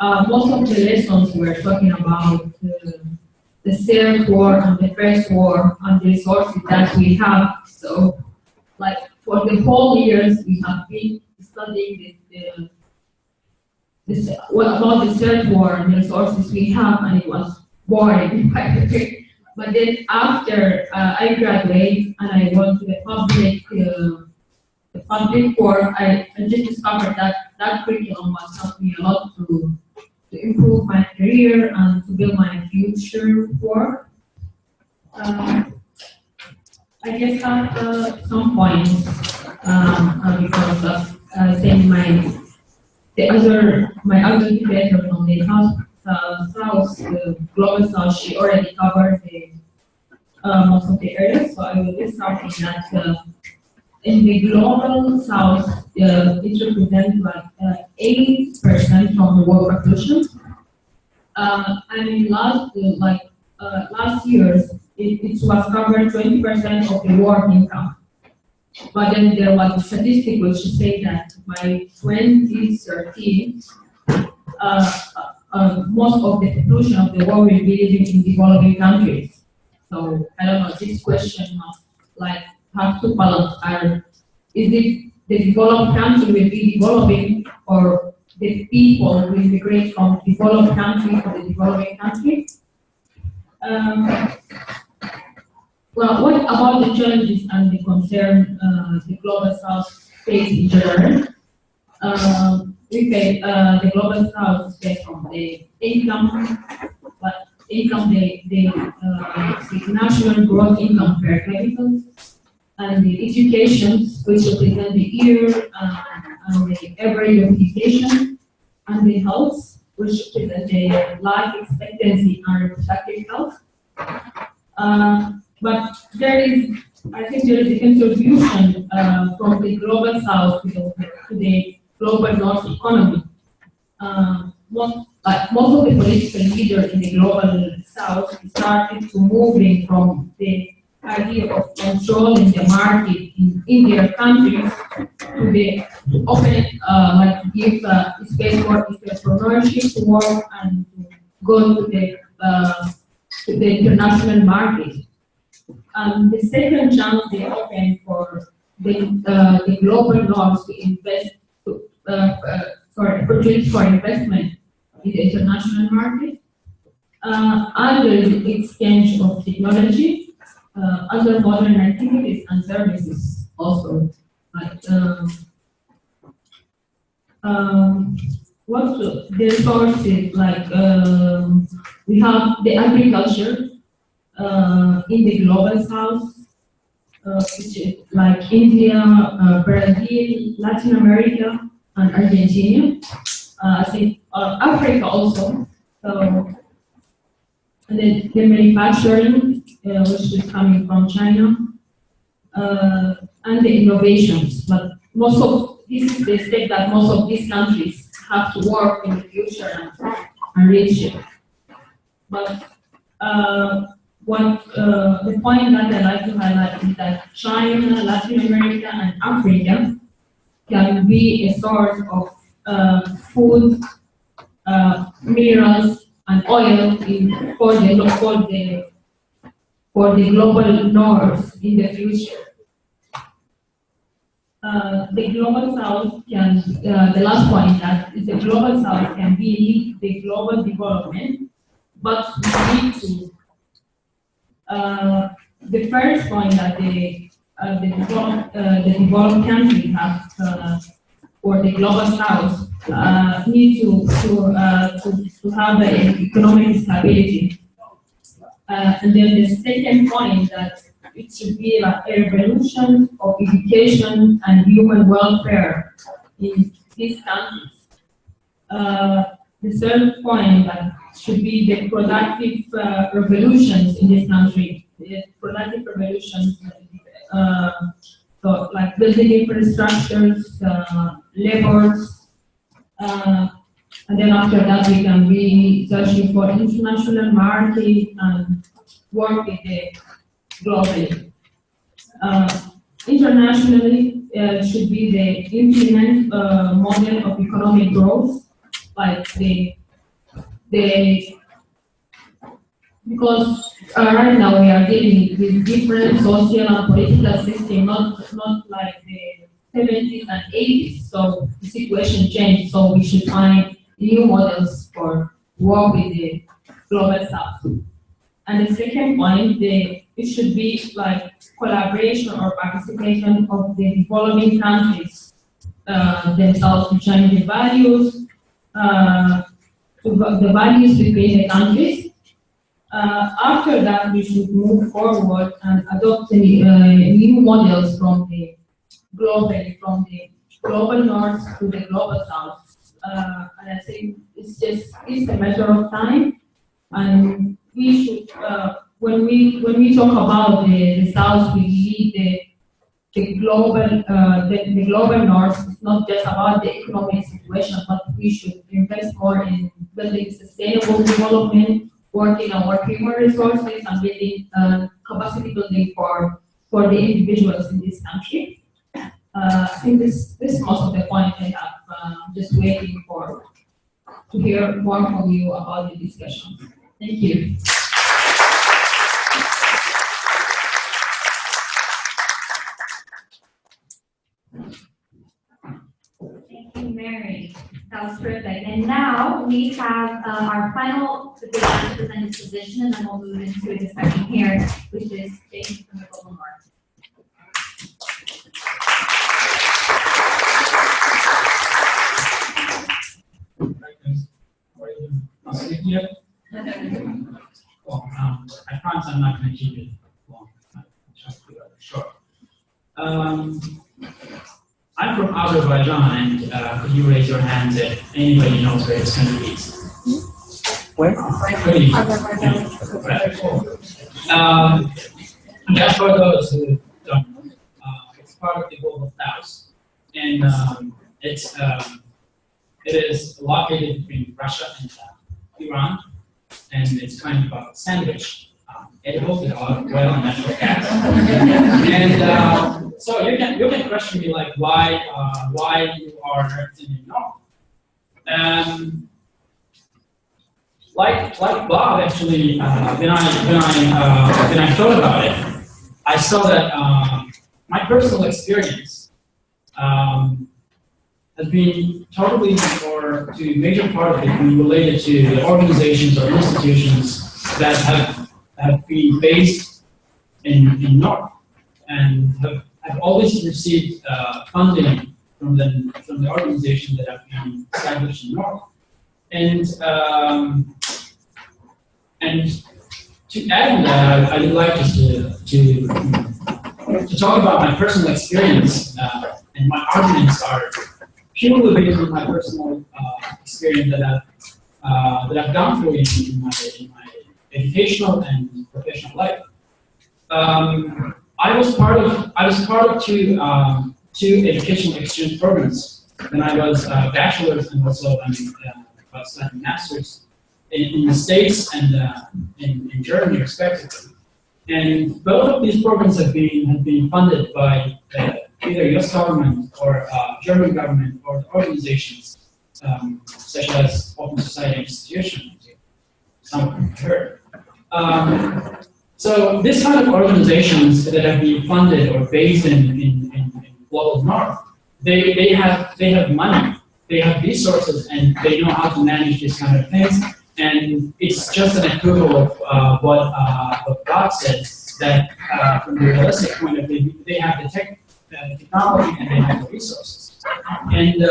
most of the lessons were talking about the Third War and the First War and the resources that we have. So, like for the whole years, we have been studying what about the Third War and the resources we have, and it was boring. But then after I graduate and I went to the public work, I just discovered that curriculum was helping me a lot to improve my career and to build my future work. I just have some points because of saying my other debater from the South, Global South, she already covered most of the areas, so I will be starting that. In the Global South, it represents like 80% from the world population. And in last years, it was covered 20% of the world income. But then there was a statistic which said that by 2030, most of the population of the world will be living in developing countries. So I don't know, this question must have to balance. Is it the developed country will be developing, or the people will migrate from developed country to the developing country? Well, what about the challenges and the concern the Global South face in general? The Global South face from the income, the national growth income per capita, and the education, which represent the year and the average of education and the health, which represent the life expectancy and reproductive health. But I think there is a contribution from the global south to the global north economy. Most of the political leaders in the global south started to moving from the idea of controlling the market in their countries to open it, like to give space for entrepreneurship to work and to go to the international market. The second chance they open for the global north to invest, for opportunities for investment in the international market, under the exchange of technology, other modern activities and services also. Like, what the resources, like we have the agriculture in the global south, which is like India, Brazil, Latin America, and Argentina. I think Africa also. So, and then the manufacturing, which is coming from China, and the innovations. But most of this is the step that most of these countries have to work in the future and reach it. But the point that I like to highlight is that China, Latin America, and Africa can be a source of food, minerals, and oil for the global north in the future. The global south can, the last point that is the global south can be the global development, but we need to, the first point that the developed countries have for the global south need to have the economic stability. And then the second point that it should be like a revolution of education and human welfare in these countries. The third point that should be the productive revolutions in this country. The productive revolutions, so like building infrastructures, labors, and then after that we can be searching for international market and work with it globally. Internationally, should be the implement model of economic growth, like because right now we are dealing with different social and political systems, not like the 70s and 80s. So the situation changed. So we should find new models for work with the global south. And the second point, it should be like collaboration or participation of the developing countries themselves to change the values, the values between the countries. After that, we should move forward and adopt new models from the global north to the global south. And I think it's a matter of time, and we should when we talk about the south, we need the global north. It's not just about the economic situation, but we should invest more in building sustainable development, working on human resources, and building capacity building for the individuals in this country. I think this is most of the points I have. Just waiting to hear more from you about the discussion. Thank you. Thank you, Mary. That was terrific. And now we have our final debater to present his position, and then we'll move into a discussion here, which is James from the Global North. Well, I promise I'm not going to keep it long. I'll try to do that short. I'm from Azerbaijan, and could you raise your hands if anybody knows where this country is? Where? Really? Just for those who don't know, it's part of the global south, and it is located between Russia and Iran, and it's kind of a sandwich. Edible with a lot of oil and natural gas. And so you can question me like why you are representing North. Like Bob actually, when I thought about it, I saw that my personal experience has been totally, or to a major part of it, been related to the organizations or institutions that have been based in North and have always received funding from the organization that have been established in North. And to add on that, I would like to talk about my personal experience, and my arguments are purely based on my personal experience that I've gone through in my educational and professional life. I was part of two educational exchange programs when I was a bachelor's and also studying master's in the States and in Germany respectively. And both of these programs have been funded by either U.S. government or German government or organizations such as Open Society Institutions. Some of them have heard. So this kind of organizations that have been funded or based in global North, they have money, they have resources, and they know how to manage these kind of things. And it's just an equivalent of what Bob said, that from the realistic point of view, they have the technology and they have the resources. And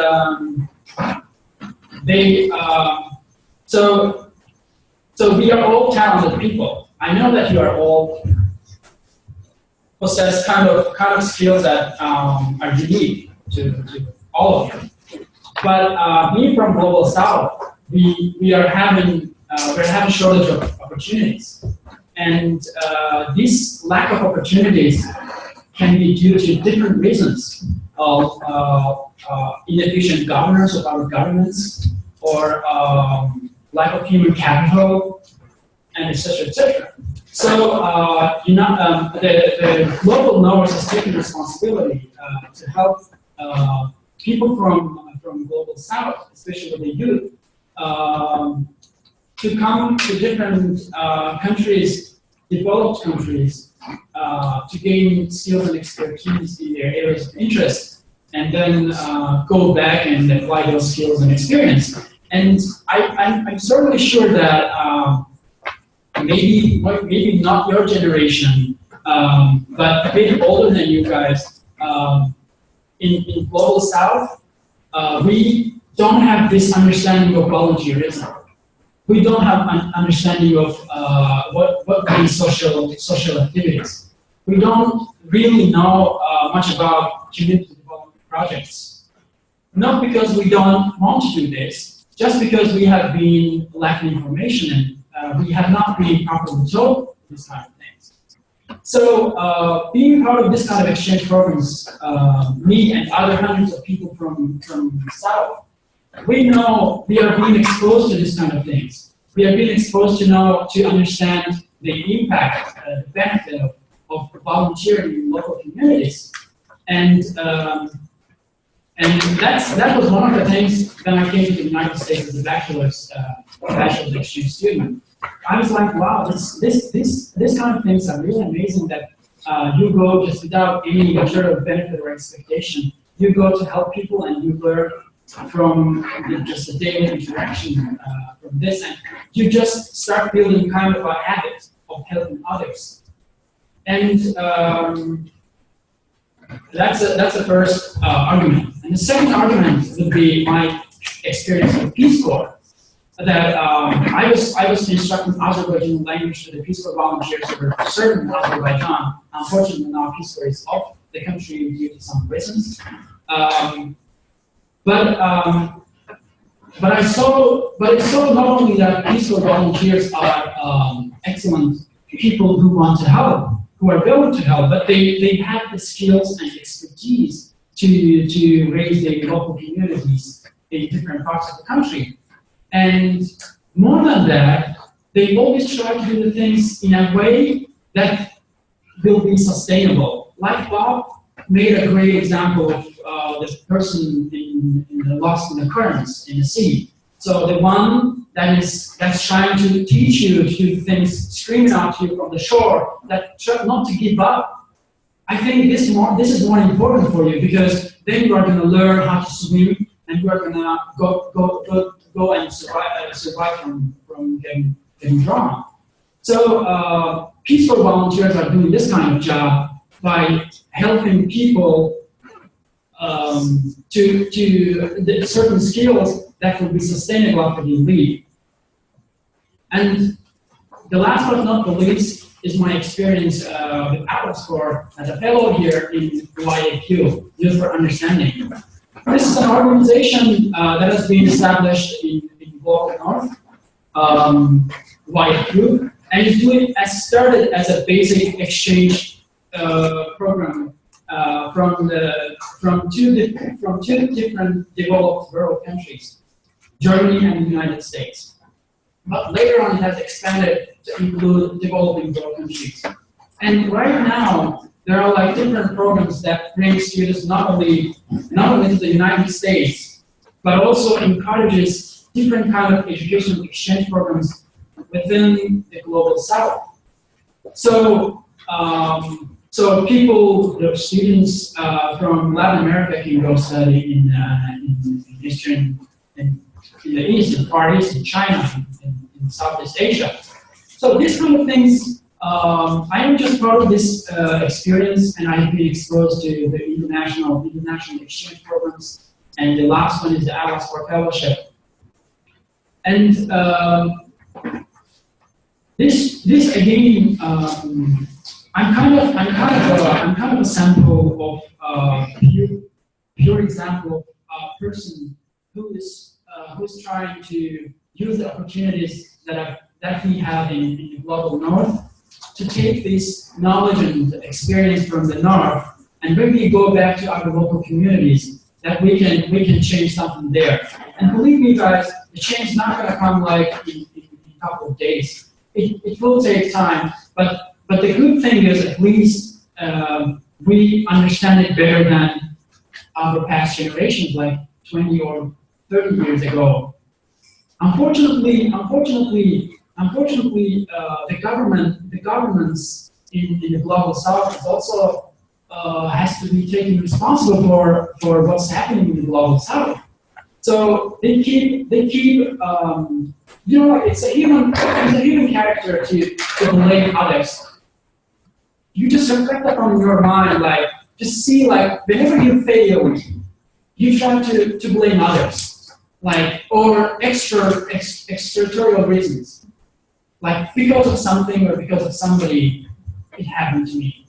so we are all talented people. I know that you are all possess kind of skills that are unique to all of you. But being from Global South, we are having shortage of opportunities, and this lack of opportunities can be due to different reasons of inefficient governance of our governments, or lack of human capital, and etc. etc. So the global North has taken responsibility to help people from Global South, especially the youth, to come to different countries, developed countries, to gain skills and expertise in their areas of interest, and then go back and apply those skills and experience. And I'm certainly sure that maybe not your generation, but a bit older than you guys, in Global South, we don't have this understanding of volunteerism. We don't have an understanding of what means social activities. We don't really know much about community development projects. Not because we don't want to do this, just because we have been lacking information and we have not been properly told this kind of things. So being part of this kind of exchange programs, me and other hundreds of people from the South, we know we are being exposed to this kind of things. We are being exposed to understand the impact, the benefit of volunteering in local communities. And that was one of the things when I came to the United States as a bachelor's exchange student. I was like, wow, this kind of things are really amazing that you go just without any material benefit or expectation. You go to help people and you learn from just a daily interaction from this, and you just start building kind of a habit of helping others. And that's the first argument. And the second argument would be my experience with Peace Corps. That I was instructing Azerbaijani language to the Peace Corps volunteers who were serving in Azerbaijan. Unfortunately, now Peace Corps is off the country due to some reasons. But I saw not only that peaceful volunteers are excellent people who want to help, who are willing to help, but they have the skills and expertise to raise their local communities in different parts of the country. And more than that, they always try to do the things in a way that will be sustainable. Like Bob made a great example of the person in the lost in the currents in the sea. So the one that's trying to teach you to do things, screaming out to you from the shore, that not to give up. I think this is more important for you, because then you are going to learn how to swim, and you are going to go and survive from getting drowned. So peaceful volunteers are doing this kind of job by helping people to certain skills that will be sustainable after you leave. And the last but not the least is my experience with Atlas Corps as a fellow here in YAQ, Youth for Understanding. This is an organization that has been established in Global North, YAQ, and it started as a basic exchange program from two different developed world countries, Germany and the United States. But later on, it has expanded to include developing world countries. And right now, there are like different programs that bring students not only to the United States, but also encourages different kind of educational exchange programs within the global South. So, the students from Latin America can go study in the East, in Far East, in China, in Southeast Asia. So these kind of things, I am just part of this experience, and I've been exposed to the international exchange programs, and the last one is the Atlas Corps Fellowship. And this again, I'm kind of a sample of pure example of a person who's trying to use the opportunities that we have in the global North to take this knowledge and experience from the North and really go back to our local communities, that we can change something there. And believe me, guys, the change is not going to come like in a couple of days. It will take time, but the good thing is at least we understand it better than our past generations, like 20 or 30 years ago. Unfortunately, the governments in the global South is also has to be taken responsible for what's happening in the global South. So they keep it's a human character to blame others. You just reflect that on your mind, like just see, like whenever you fail, you try to blame others, like, or extraterritorial reasons, like because of something or because of somebody, it happened to me.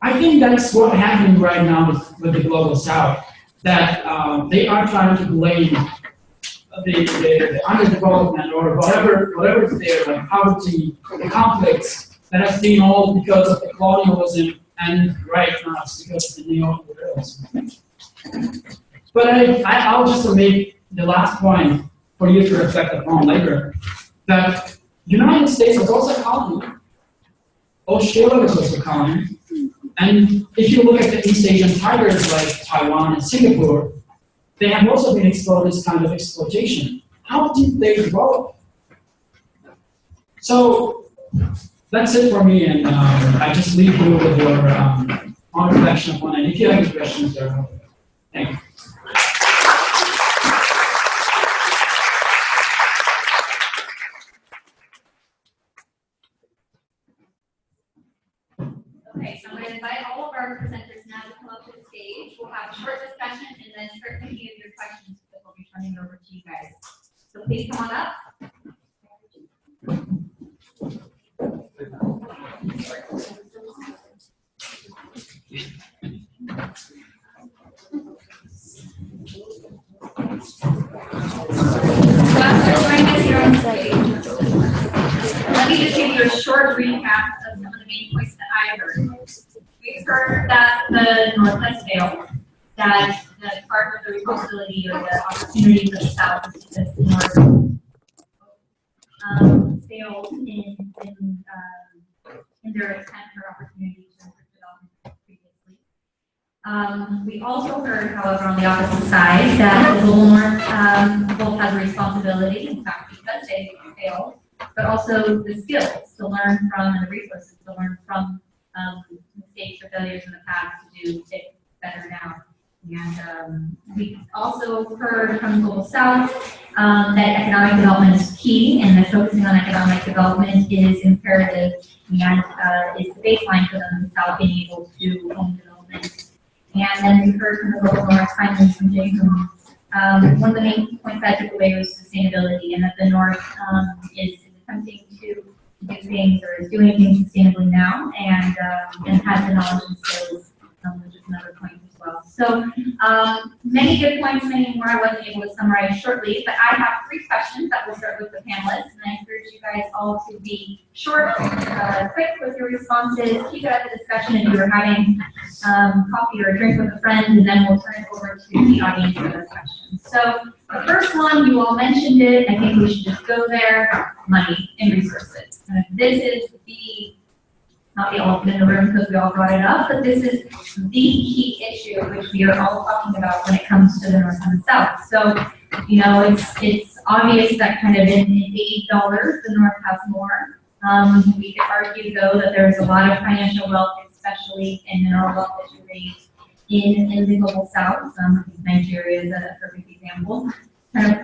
I think that's what's happening right now with the global South, that they are trying to blame the underdevelopment or whatever is there, like poverty, the conflicts that has been all because of the colonialism, and right now it's because of the neoliberalism. But I'll just make the last point for you to reflect upon later, that United States was also a colony, Australia was also a colony, and if you look at the East Asian tigers like Taiwan and Singapore, they have also been exposed to this kind of exploitation. How did they develop? So that's it for me, and I just leave you with your own reflection upon it. If you have any questions, thank you. Okay, so I'm going to invite all of our presenters now to come up to the stage. We'll have a short discussion and then start thinking of your questions that we'll be turning it over to you guys. So please come on up. me just give you a short recap of some of the main points that I heard. We heard that the North has failed, that the part of the responsibility or the opportunities of the South is because the North failed in their attempt or opportunity to improve development previously. We also heard, however, on the opposite side, that the Global North both has a responsibility, in fact, because they failed, but also the skills to learn from and the resources to learn from mistakes or failures in the past to do it better now. And we also heard from Global South that economic development is key, and that focusing on economic development is imperative and is the baseline for them without being able to own development. And then we heard from the Global North finally from James. One of the main points I took away was sustainability, and that the North is attempting to do things or is doing things sustainably now, and has the knowledge and skills, which is another point as well. So many good points, many more I wasn't able to summarize shortly, but I have 3 questions that will start with the panelists, and I encourage you guys all to be short, quick with your responses. Keep it at the discussion if you were having coffee or a drink with a friend, and then we'll turn it over to the audience for their questions. So the first one, you all mentioned it, I think we should just go there, money and resources. This is not the elephant in the room because we all brought it up, but this is the key issue which we are all talking about when it comes to the North and the South. So, you know, it's obvious that kind of in $80, the North has more. We could argue though that there's a lot of financial wealth, especially in mineral wealth that you raise in the Global South. Nigeria is a perfect example. Kind of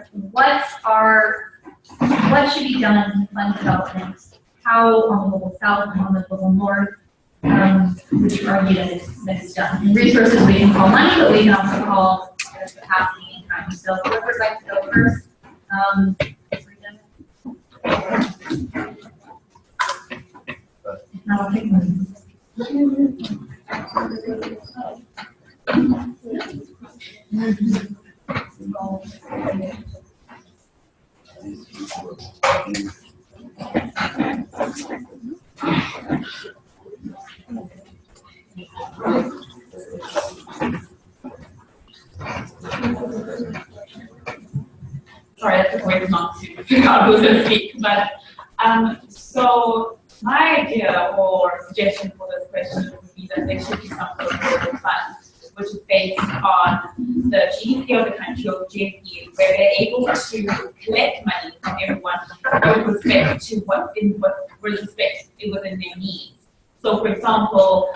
what should be done to fund development? How on the Global South and on the Global North would you argue that it's done? And resources we can call money, but we can also call capacity and time. So whoever's like to go first. Now I'll take one. Sorry, that took away from not to figure out who's going to speak. But so my idea or suggestion for this question would be that there should be some sort of global fund, which is based on the GDP of the country or GDP, where they're able to collect money from everyone with respect to respect within their needs. So, for example,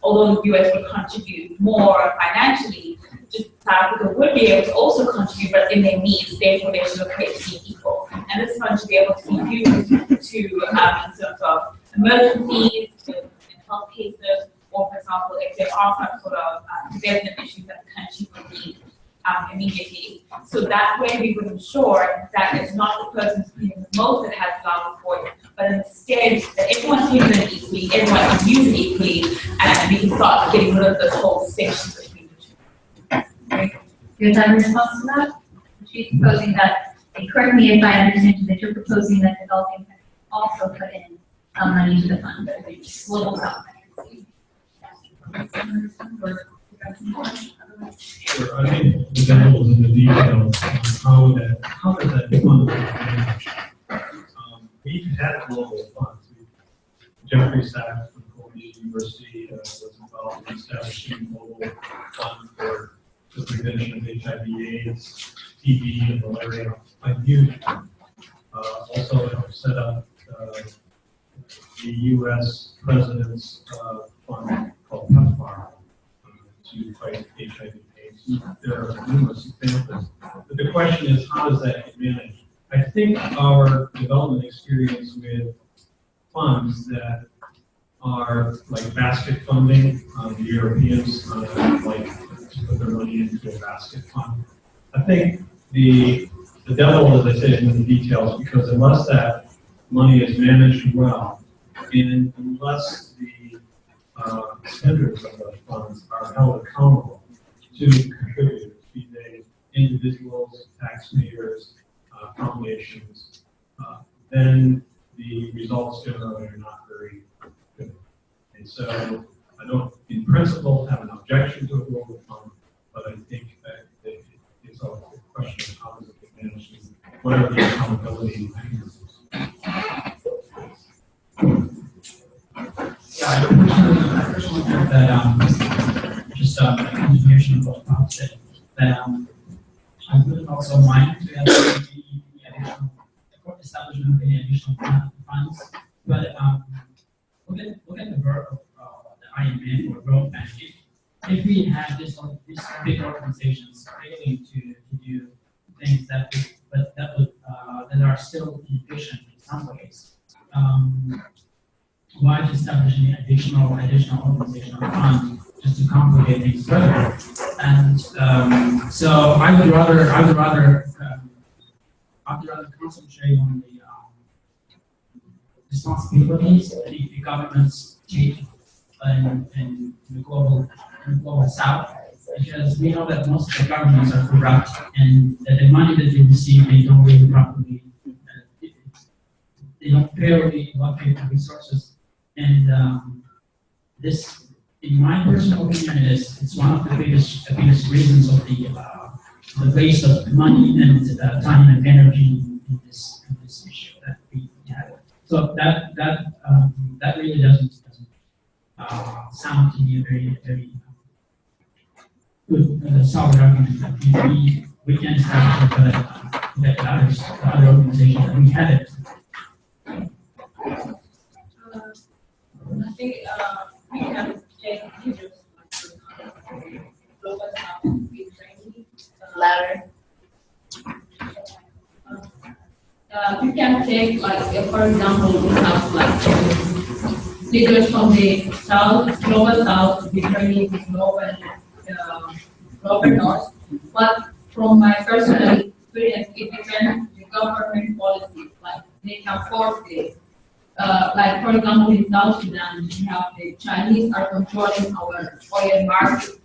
although the US would contribute more financially, just South Africa would be able to also contribute, but in their needs, therefore they should equate to be equal. And this fund should be able to be used to, in terms of emergencies, in health cases, or for example, if there are some sort of development issues that the country would need immediately. So that way we would ensure that it's not the person who's paying the most that has the loudest voice, but instead that everyone's given equally, everyone is used equally, and we can start getting rid of this whole distinction between the two. Do you have a response to that? She's proposing that, and correct me if I understand you, that you're proposing that developing countries also put in money to the fund, Global South. Sure, I think the devil is in the details on how does that fund get managed? We've had global funds. Jeffrey Sachs from Columbia University was involved in establishing a global fund for the prevention of HIV/AIDS, TB, and malaria. Also helped set up the U.S. President's fund called PEPFAR to fight HIV/AIDS. There are numerous examples. But the question is, how does that get managed? I think our development experience with funds that are like basket funding, the Europeans like to put their money into a basket fund. I think the devil, as I said, is in the details, because unless that money is managed well, and unless the spenders of those funds are held accountable to contributors, be they individuals, taxpayers, foundations, then the results generally are not very good. And so I don't, in principle, have an objection to a global fund, but I think that it's a question of how does it get managed and what are the accountability mechanisms. Yeah, I personally think that just a continuation of what Bob said, that I wouldn't also mind to have the additional establishment of any additional funds, but look at the work of the IMF or World Bank. If we have these big organizations failing to do things that are still inefficient in some ways, why establish any additional organizational fund just to complicate things further? And so I would rather concentrate on the responsibilities that the governments take in the global south, because we know that most of the governments are corrupt, and that the money that they receive, they don't really properly, they don't fairly allocate the resources. And this, in my personal opinion, it's one of the biggest reasons of the waste of money and time and energy in this issue that we have. So that really doesn't sound to me a very good solid argument that we can establish that other organizations that we have it. I think we can take pictures ladder. We can take, like, for example, we have like leaders from the south, global south, returning to global north. But from my personal experience, it depends on the government policy. Like they can force this. Like for example, in South Sudan, we have the Chinese are controlling our oil market.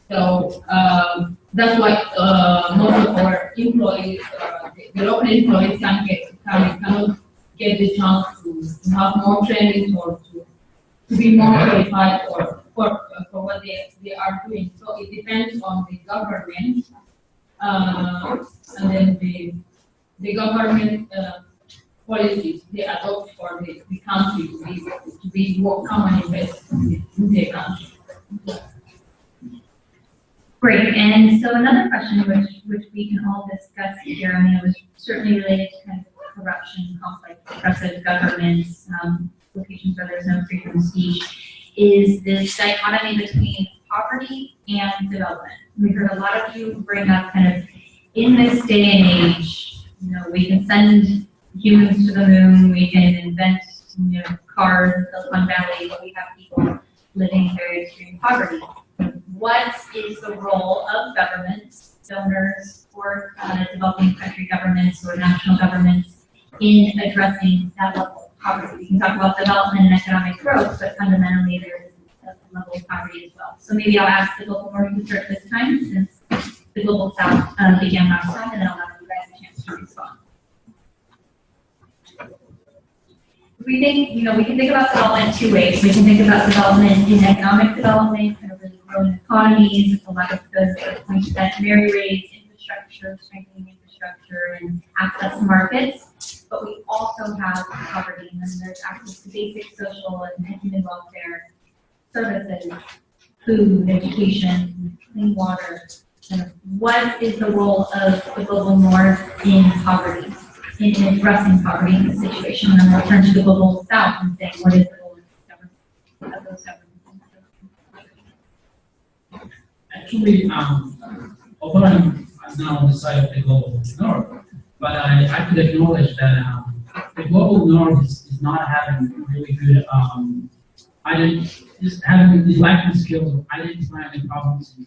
So that's why most of our employees, the local employees, cannot get the chance to have more training or to be more qualified for what they are doing. So it depends on the government, and then the government policies they adopt for the country to be more common invest in the country. Great, and so another question which we can all discuss here, I mean, it was certainly related to kind of corruption, conflict, oppressive governments, locations where there's no freedom of speech, is this dichotomy between poverty and development. We heard a lot of you bring up kind of, in this day and age, you know, we can send humans to the moon, we can invent, you know, cars in Silicon Valley, but we have people living in very extreme poverty. What is the role of governments, donors, or developing country governments or national governments in addressing that level of poverty? We can talk about development and economic growth, but fundamentally there is a level of poverty as well. So maybe I'll ask the Global North to start this time, since the Global South began last time, and then I'll have you guys a chance to respond. We think, you know, we can think about development two ways. We can think about development in economic development, kind of really growing economies, a lot of good points that Mary raised, infrastructure, strengthening infrastructure, and access to markets. But we also have poverty, and then there's access to basic social and human welfare services, food, education, clean water. Kind of what is the role of the Global North in poverty? In addressing poverty in this situation, and then we'll turn to the Global South and say, what is the role of those governments? Actually, although I'm now on the side of the Global North, but I could acknowledge that the Global North is not having really good, is lacking skills of identifying the problems in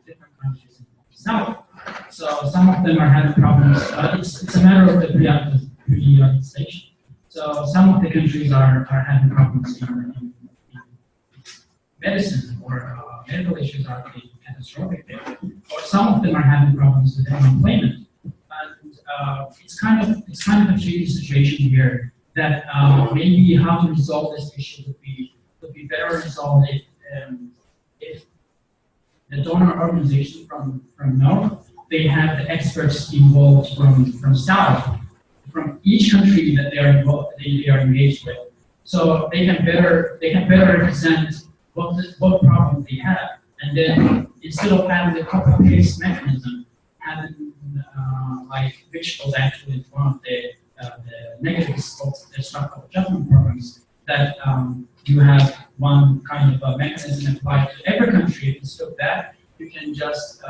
different countries in the South. So some of them are having problems. It's a matter of the prioritization. So some of the countries are having problems in medicine, or medical issues are really catastrophic there. Or some of them are having problems with unemployment. And it's kind of a tricky situation here, that maybe how to resolve this issue would be better resolved if the donor organization from North, they have the experts involved from South, from each country that they are involved, they are engaged with, so they can better represent what problems they have, and then instead of having the copy-paste mechanism, having like which was actually one of the negatives of the structural adjustment programs, that you have one kind of a mechanism applied to every country. Instead of that, you can just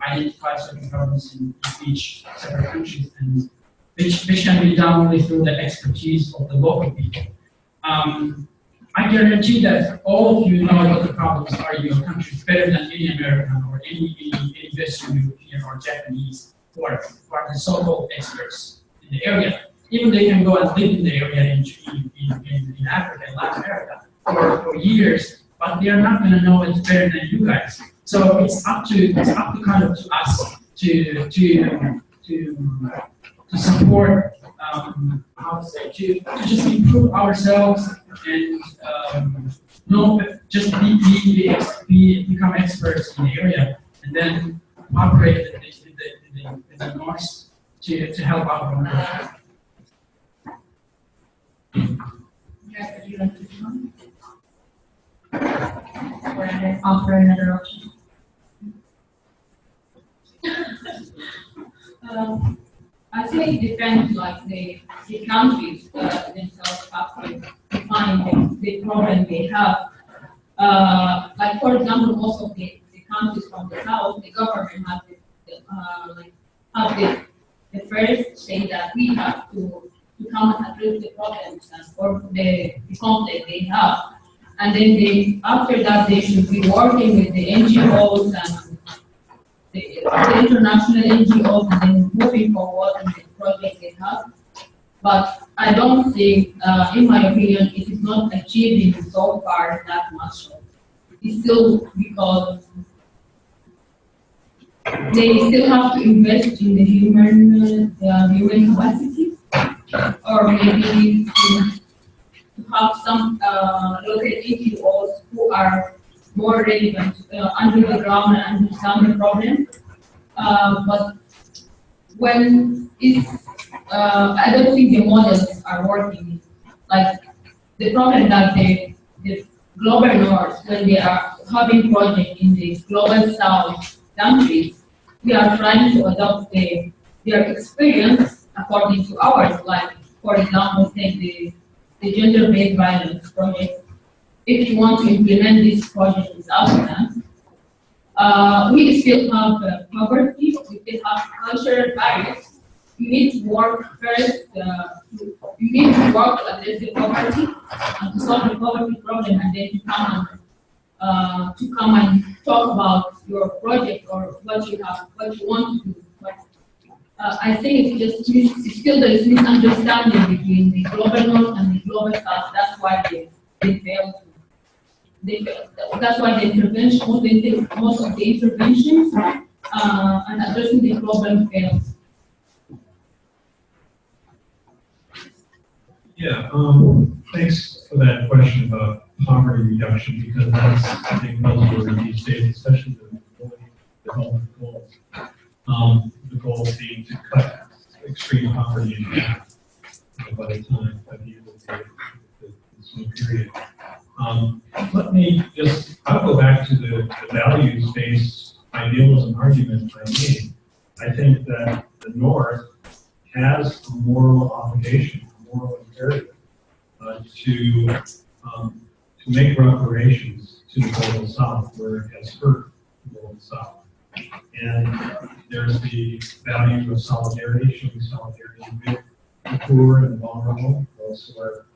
identify certain problems in each separate countries, and which can be done only through the expertise of the local people. I guarantee that all of you know what the problems are in your countries better than any American or any Western European or Japanese who are the so-called experts in the area. Even they can go and live in the area in Africa and Latin America for years, but they are not going to know it better than you guys. So it's up to kind of to us to support how to say to just improve ourselves and just become experts in the area, and then operate with the North to help out on that. Jeff, would you like to come? Or offer another option? I think it depends, like the countries themselves have to define the problem they have. Like for example, most of the countries from the south, the government have the first say that we have to come and address the problems or the conflict they have, and then after that they should be working with the NGOs and the international NGOs, and then moving forward in the project they have. But I don't think, in my opinion, it is not achieving so far that much. It's still because they still have to invest in the human capacity, or maybe to have some local NGOs who are more relevant under the ground and understand the problem. But when I don't think the models are working. Like the problem that the global north, when they are having projects in the global south countries, we are trying to adopt their experience according to ours. Like for example, take the gender-based violence project. If you want to implement this project in South Sudan, we still have poverty, we still have cultural barriers. You need to work first, you need to work to address the poverty and to solve the poverty problem, and then to come and talk about your project or what you want to do. But I think it's still there is misunderstanding between the global north and the global south. That's why they fail. That's why the intervention, most of the interventions and addressing the problem fails. Yeah, thanks for that question about poverty reduction, because that's, I think, buzzword these days, especially the development goals. The goal being to cut extreme poverty in half by the time of the period. Let me just, I'll go back to the values-based idealism argument I made. I think that the North has a moral obligation, a moral imperative to make reparations to the Global South where it has hurt the Global South. And there's the value of solidarity, showing solidarity with the poor and vulnerable, those who are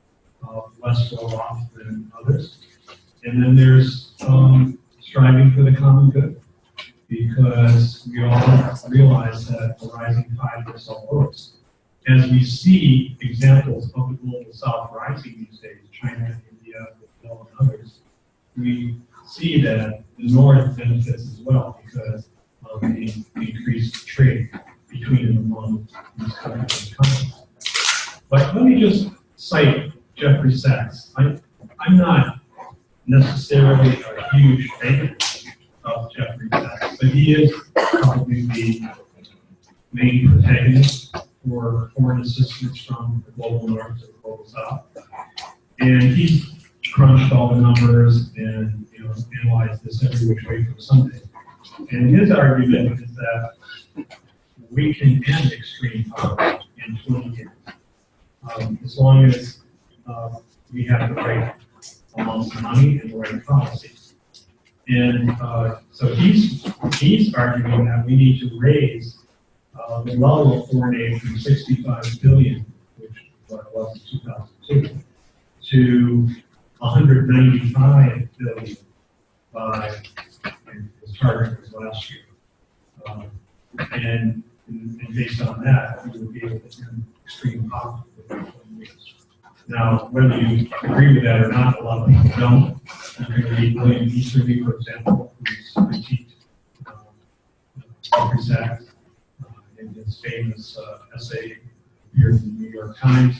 less well off than others. And then there's striving for the common good, because we all realize that the rising tide lifts all boats. As we see examples of the Global South rising these days, China, India, Brazil, and others, we see that the North benefits as well because of the increased trade between and among these countries. But let me just cite Jeffrey Sachs. I'm not necessarily a huge fan of Jeffrey Sachs, but he is probably the main protagonist for foreign assistance from the global north to the global south. And he's crunched all the numbers and analyzed this every which way from Sunday. And his argument is that we can end extreme poverty in 20 years, as long as we have the right amounts of money and the right policies. And so he's arguing that we need to raise the level of foreign aid from 65 billion, which is what it was in 2002, to 195 billion by his target was last year. And based on that, we will be able to end extreme poverty within 20 years. Now, whether you agree with that or not, a lot of people don't. I'm going to read William Easterly, for example, who's critiqued Jeffrey Sachs in his famous essay appeared in the New York Times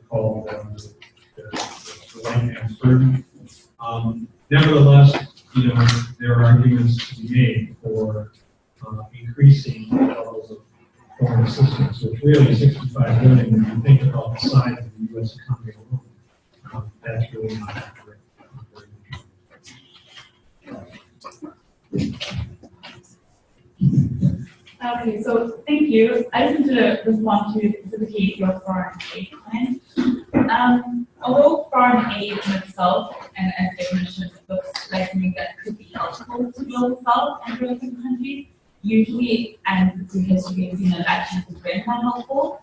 called the White Man's Burden. Nevertheless, there are arguments to be made for increasing levels of foreign assistance, which really 65 billion, when you think about the size of the U.S. economy alone, that's really not accurate. Okay, so thank you. I just wanted to respond to specifically your foreign aid plan. Although foreign aid in itself, and as definition, looks like something that could be helpful to global south and developing countries, usually, and through history, we've seen that actions have been unhelpful,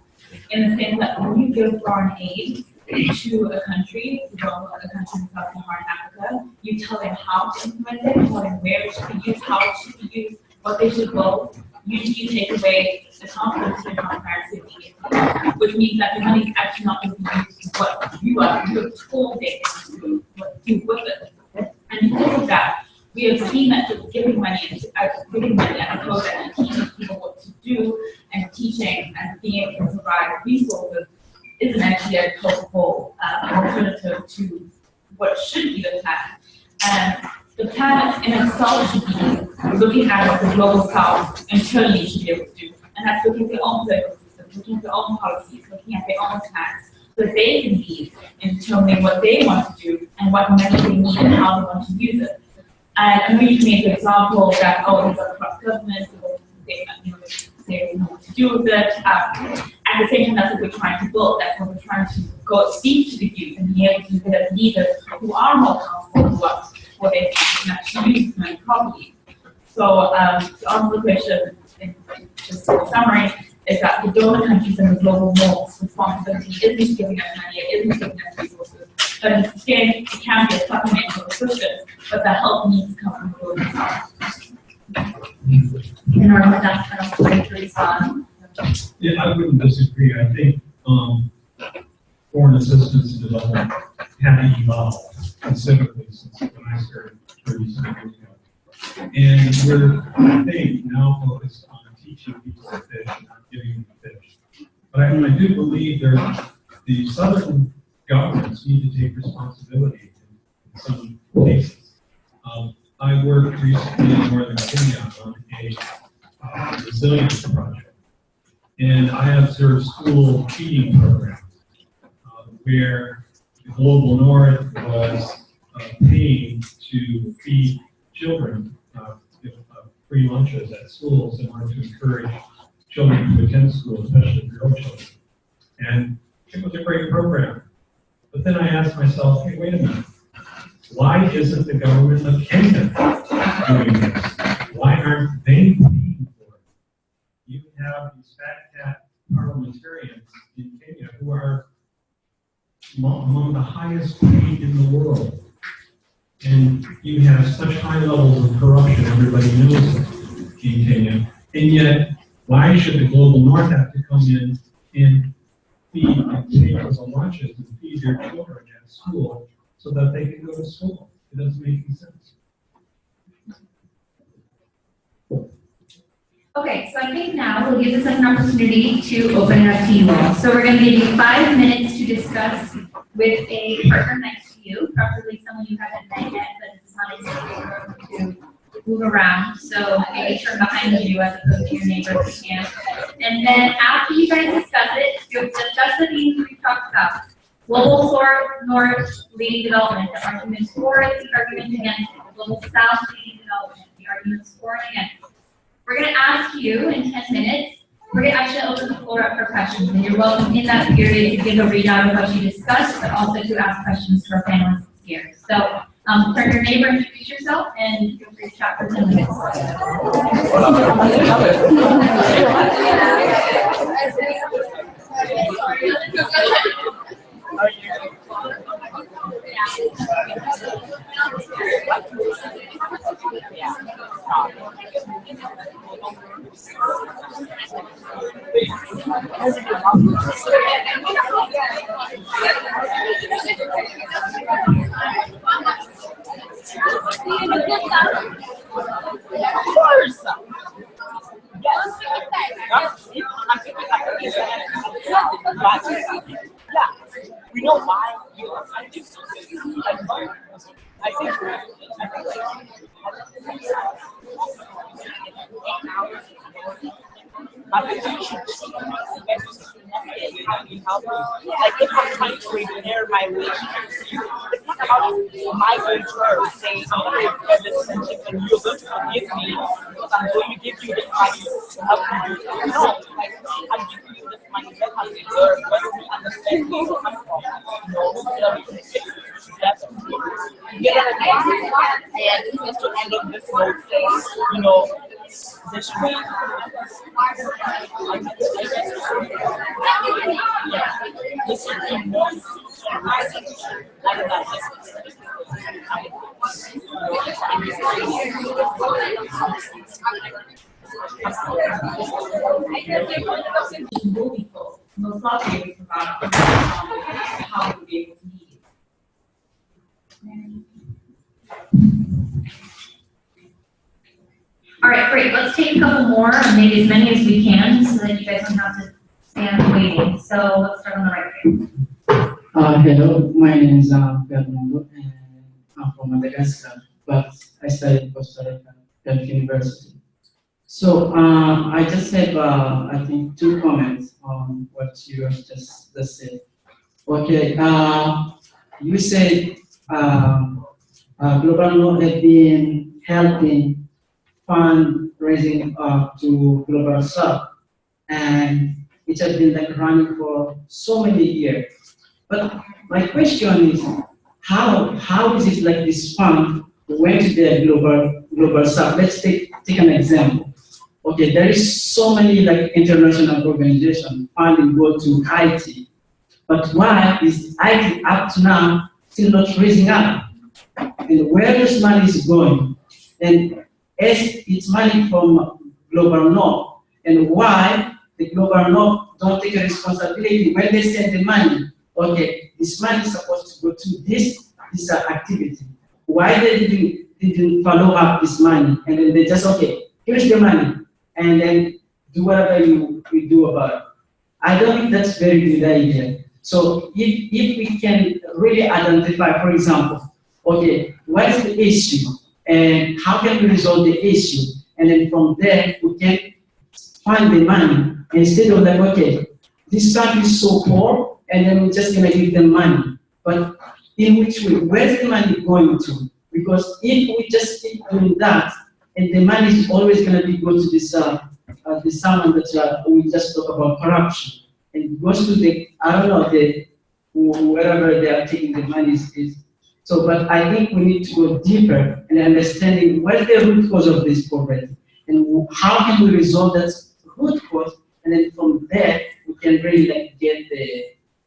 in the sense that when you give foreign aid to a country, for example, a country in sub-Saharan Africa, you tell them how to implement it, tell them where it should be used, how it should be used, what they should go. Usually you take away the accountability and transparency of the aid, which means that the money is actually not going to be used to what you are told they can do, what to do with it. And because of that, we have seen that just giving money as opposed to teaching people what to do and teaching and being able to provide resources isn't actually a helpful alternative to what should be the plan. And the plan in itself should be looking at what the global south internally should be able to do. And that's looking at their own political systems, looking at their own policies, looking at their own plans, so that they can be in determining what they want to do and what money they need and how they want to use it. And I know you can make the example that, oh, these are corrupt governments, they know what to do with it. At the same time, that's what we're trying to build. That's what we're trying to go speak to the youth and be able to develop leaders who are more comfortable with what they can actually use money properly. So to answer the question, in just a summary, is that the donor countries and the global north's responsibility isn't giving us money, it isn't giving us resources, but instead it can be a supplement to the system, but the help needs to come from the global south. And our that's kind of way to respond. Yeah, I wouldn't disagree. I think foreign assistance and development have evolved considerably since when I started 30-some years ago. And we're, I think, now focused on teaching people to fish, not giving them fish. But I do believe the southern governments need to take responsibility in some cases. I worked recently in Northern Kenya on a resilience project. And I observed school feeding programs where the global north was paying to feed children free lunches at schools in order to encourage children to attend school, especially girl children. And it was a great program. But then I asked myself, hey, wait a minute. Why isn't the government of Kenya doing this? Why aren't they paying for it? You have these fat cat parliamentarians in Kenya who are among the highest paid in the world. And you have such high levels of corruption, everybody knows it in Kenya. And yet, why should the global north have to come in and feed and pay for the lunches and feed their children at school so that they can go to school? It doesn't make any sense. Okay, so I think now we'll give this an opportunity to open it up to you all. So we're going to give you 5 minutes to discuss with a partner next to you, preferably someone you haven't met yet, but it's not easy to move around. So maybe turn behind you as opposed to your neighbor if you can. And then after you guys discuss it, you'll discuss the things we've talked about. Global North leading development, the arguments for it, the arguments against it. Global South leading development, the arguments for and against it. We're going to ask you in 10 minutes, we're going to actually open the floor up for questions. And you're welcome in that period to give a readout of what you discussed, but also to ask questions to our panelists here. So, turn your neighbor, introduce yourself, and feel free to chat for 10 minutes. Of course. Yes. Yeah. We know why you are fighting. I think like if I'm trying to repair my relationship, it's not about my own terms saying I'm going to repair this friendship and you're going to forgive me because I'm going to give you this money to help you do it. No, like I'm giving you this money, let us deserve, let me understand where you come from. So we can fix this together. You get what I mean? And just to end on this note, saying, this week, this should be more Most likely it's about how to be able to meet it. All right, great. Let's take a couple more, or maybe as many as we can, so that you guys don't have to stand waiting. So let's start on the right here. Hello, my name is Governmental, and I'm from Madagascar, but I studied in Costa Rica Health University. So I just have, I think, 2 comments on what you have just said. Okay, you said Global North has been helping fundraising to Global South, and it has been like running for so many years. But my question is, how is it like this fund went to the Global South? Let's take an example. Okay, there is so many like international organizations funding go to Haiti, but why is Haiti up to now still not raising up? And where this money is going? And as it's money from Global North, and why the Global North don't take a responsibility when they send the money? Okay, this money is supposed to go to this activity. Why they didn't follow up this money, and then they just, okay, here's the money, and then do whatever you do about it. I don't think that's a very good idea. So if we can really identify, for example, okay, what is the issue, and how can we resolve the issue, and then from there we can find the money instead of like, okay, this country is so poor, and then we're just gonna give them money. But in which way? Where's the money going to? Because if we just keep doing that, and the money is always gonna be go to this someone that we just talk about corruption, and it goes to the, I don't know, the wherever they are taking the money is. So, but I think we need to go deeper in understanding what is the root cause of this poverty, and how can we resolve that root cause, and then from there we can really like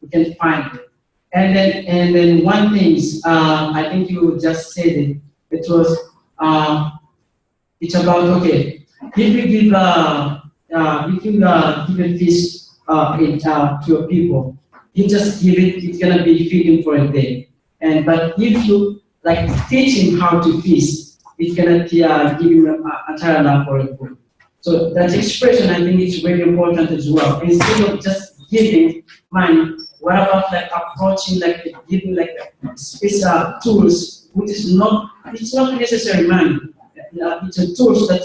we can find it. And then one thing is, I think you just said it. It was it's about, okay, if we give a fish to your people, you just give it, it's gonna be feeding for a day. But if you like teach him how to fish, it's gonna give him a entire life for a food. So that expression, I think, is very important as well. Instead of just giving money, what about like approaching, like giving like special tools, which is not, it's not necessary money. It's a tools that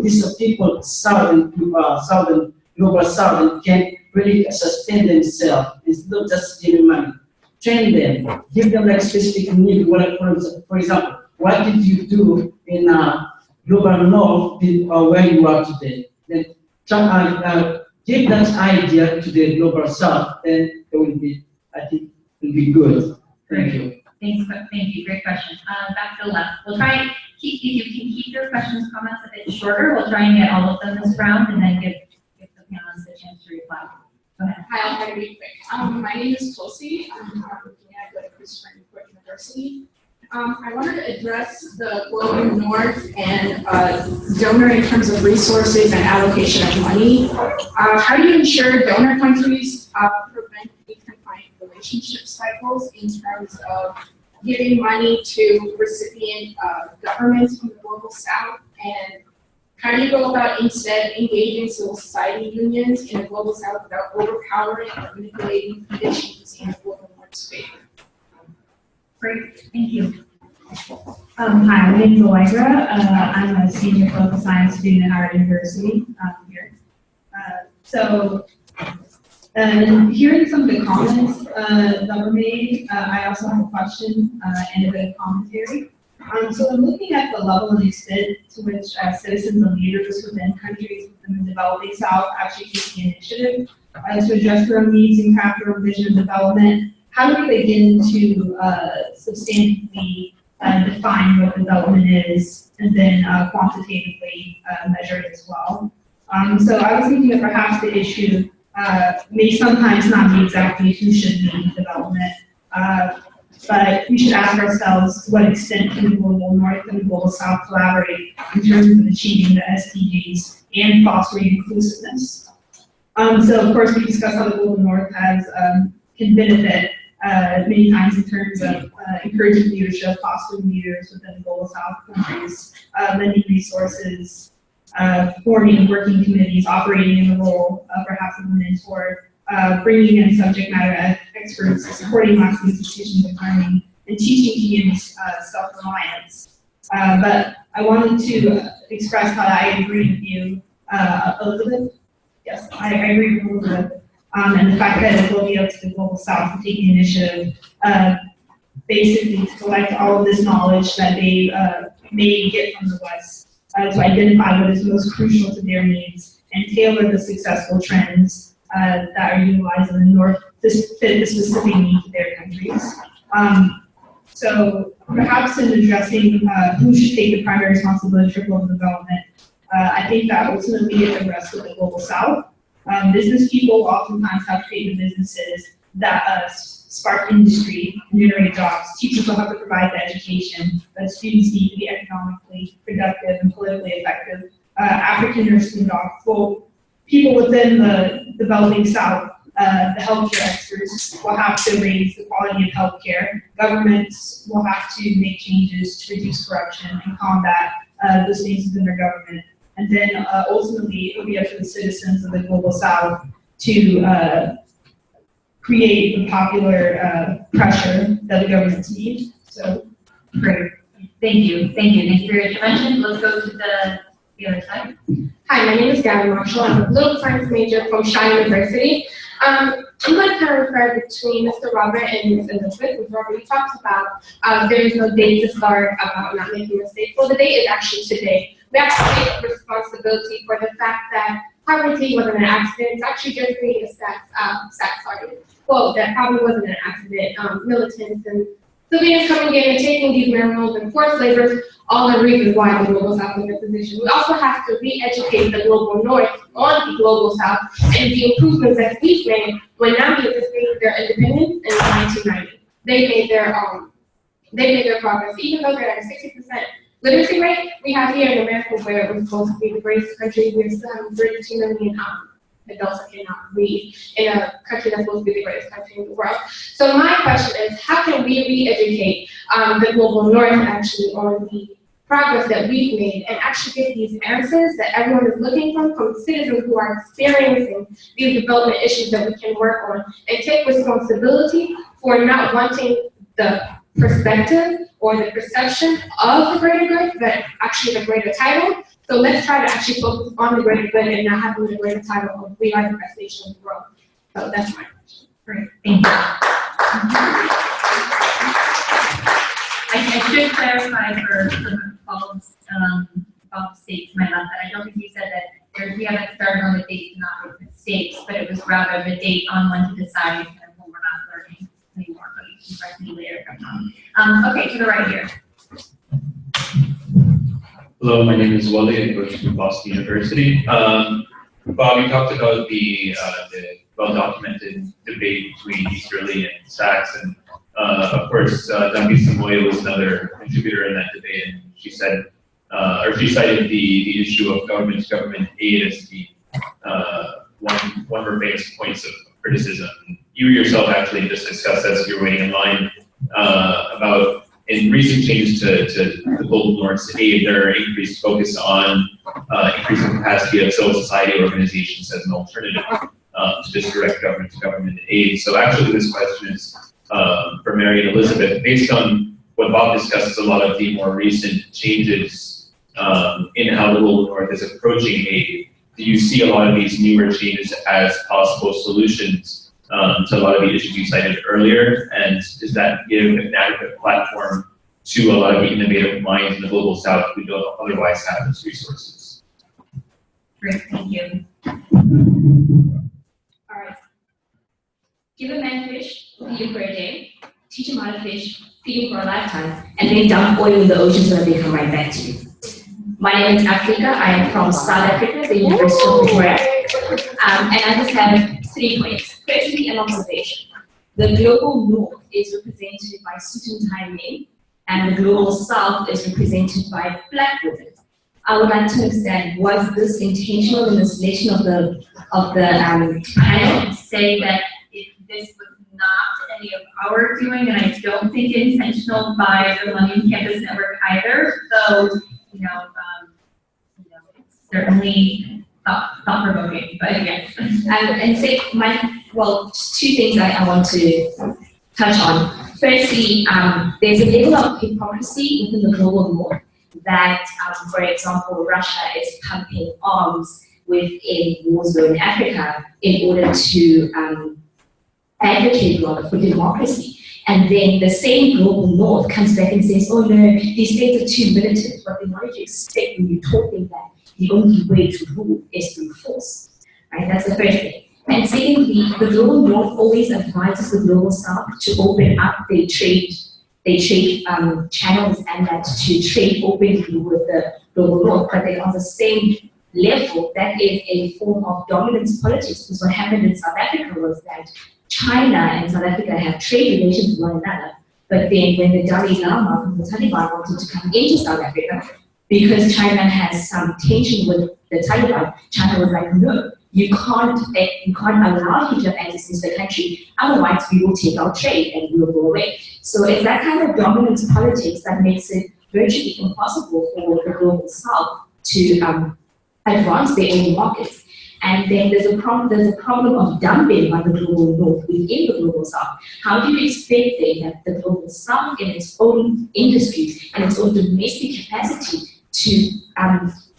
these people, southern, global southern, can really sustain themselves instead of just giving money. Train them, give them like specific need. For example, what did you do in global north where you are today? Then give that idea to the global south, then it will be, I think, it will be good. Thank you. Thank you, great question. Back to the left. We'll try and keep, if you can keep your questions, comments a bit shorter, we'll try and get all of them this round and then give the panelists a chance to reply. Go ahead. Hi, I'll try to be quick. My name is Tulsi. I'm working at go to Christian University. I wanted to address the global north and donor in terms of resources and allocation of money. How do you ensure donor countries prevent confined relationship cycles in terms of giving money to recipient governments from the global south? And how do you go about instead engaging civil society unions in the global south without overpowering or manipulating conditions in the global north's favor? Great, thank you. Hi, my name is Allegra. I'm a senior political science student at Howard University here. Hearing some of the comments that were made, I also have a question and a bit of commentary. So I'm looking at the level and extent to which citizens and leaders within countries within the developing South actually take the initiative to address their own needs and craft their own vision of development. How do we begin to substantially define what development is and then quantitatively measure it as well? So I was thinking that perhaps the issue may sometimes not be exactly who should lead development, but we should ask ourselves to what extent can the global north and the global south collaborate in terms of achieving the SDGs and fostering inclusiveness. So of course we discussed how the global north can benefit many times in terms of encouraging leadership, fostering leaders within the global south countries, lending resources, forming working committees, operating in the role perhaps of a mentor, bringing in subject matter experts, supporting lots of institutions of learning, and teaching communities self-reliance. But I wanted to express how I agree with you, Elizabeth. Yes, I agree with Elizabeth. And the fact that it will be up to the global south to take the initiative, basically to collect all of this knowledge that they may get from the West, to identify what is most crucial to their needs and tailor the successful trends that are utilized in the North to fit the specific needs of their countries. So perhaps in addressing who should take the primary responsibility for global development, I think that ultimately it rests with the global South. Business people oftentimes have created businesses that spark industry and generate jobs. Teachers will have to provide the education, but students need to be economically productive and politically effective. African nursing docs, well, people within the developing South, the healthcare experts will have to raise the quality of healthcare. Governments will have to make changes to reduce corruption and combat those things within their government. And then ultimately, it will be up to the citizens of the global South to create the popular pressure that the governments need. So, great. Thank you for your intervention. Let's go to the other side. Hi, my name is Gabby Marshall. I'm a political science major from Shaw University. I'm going to kind of refer between Mr. Robert and Ms. Elizabeth. Mr. Robert, you talked about there is no date to start about not making mistakes. Well, the date is actually today. We have to take responsibility for the fact that poverty wasn't an accident. It's actually just being a stats target. Well, that probably wasn't an accident. Militants and civilians coming in and taking these minerals and forced laborers, all the reasons why the global South is in this position. We also have to re-educate the global North on the global South and the improvements that we've made when Namibia just gained their independence in 1990. They made their progress, even though they're at a 60% literacy rate. We have here in America, where we're supposed to be the greatest country, we're still having 32 million adults that cannot read in a country that's supposed to be the greatest country in the world. So my question is, how can we re-educate the global North actually on the progress that we've made and actually get these answers that everyone is looking for from citizens who are experiencing these development issues that we can work on, and take responsibility for not wanting the perspective or the perception of the greater good, but actually the greater title. So let's try to actually focus on the greater good and not having the greater title of we are the best nation in the world. So that's my question. Great, thank you. I should clarify for Paul's states, my left, that I don't think you said that we haven't started on the date not with the states, but it was rather the date on when to decide and when we're not learning anymore, but you can correct me later if I'm wrong. Okay, to the right here. Hello, my name is Wally. I go to Boston University. Bob, you talked about the well-documented debate between Easterly and Sachs, and of course, Dunby Samoy was another contributor in that debate, and she said, or she cited the issue of government-to-government aid as the one of her famous points of criticism. You yourself actually just discussed, as you were waiting in line, about in recent changes to the Global North's aid, there are increased focus on increasing capacity of civil society organizations as an alternative to just direct government-to-government aid. So actually this question is for Mary and Elizabeth, based on what Bob discusses, a lot of the more recent changes in how the Global North is approaching aid. Do you see a lot of these newer changes as possible solutions to a lot of the issues you cited earlier? And does that give an adequate platform to a lot of the innovative minds in the Global South who don't otherwise have those resources? Great, thank you. All right. Give a man fish, feed him for a day, teach him how to fish, feed him for a lifetime, and then dump oil in the ocean so that they come right back to you. My name is Africa. I am from South Africa, the University of Pretoria. And I just have 3 points. Firstly, an observation. The Global North is represented by suit and tie men, and the Global South is represented by black women. I would like to understand, was this intentional in the selection of the panel, saying that this was not any of our doing, and I don't think intentional by the Millennium Campus Network either. So, certainly thought-provoking, but yes. And say just 2 things I want to touch on. Firstly, there's a level of hypocrisy within the Global North that, for example, Russia is pumping arms within war zone Africa in order to advocate for democracy. And then the same Global North comes back and says, oh no, these states are too militant. But then what did you expect when you told them that the only way to rule is through force? Right? That's the first thing. And secondly, the Global North always advises the Global South to open up their trade channels and that to trade openly with the Global North. But then on the same level, that is a form of dominance politics. Because what happened in South Africa was that China and South Africa have trade relations with one another. But then when the Dalai Lama from the Taliban wanted to come into South Africa, because China has some tension with the Taliban, China was like, no, you can't allow you to have access to the country, otherwise we will take our trade and we will go away. So it's that kind of dominance politics that makes it virtually impossible for the Global South to advance their own markets. And then there's a problem of dumping by the Global North within the Global South. How do you expect then that the Global South in its own industries and its own domestic capacity to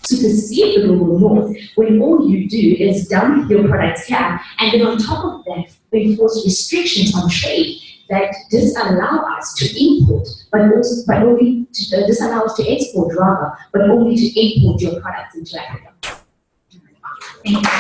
supersede the Global North when all you do is dump your products here, and then on top of that, enforce restrictions on trade that disallow us to import, but only to disallow us to export rather, but only to import your products into Africa. Thank you.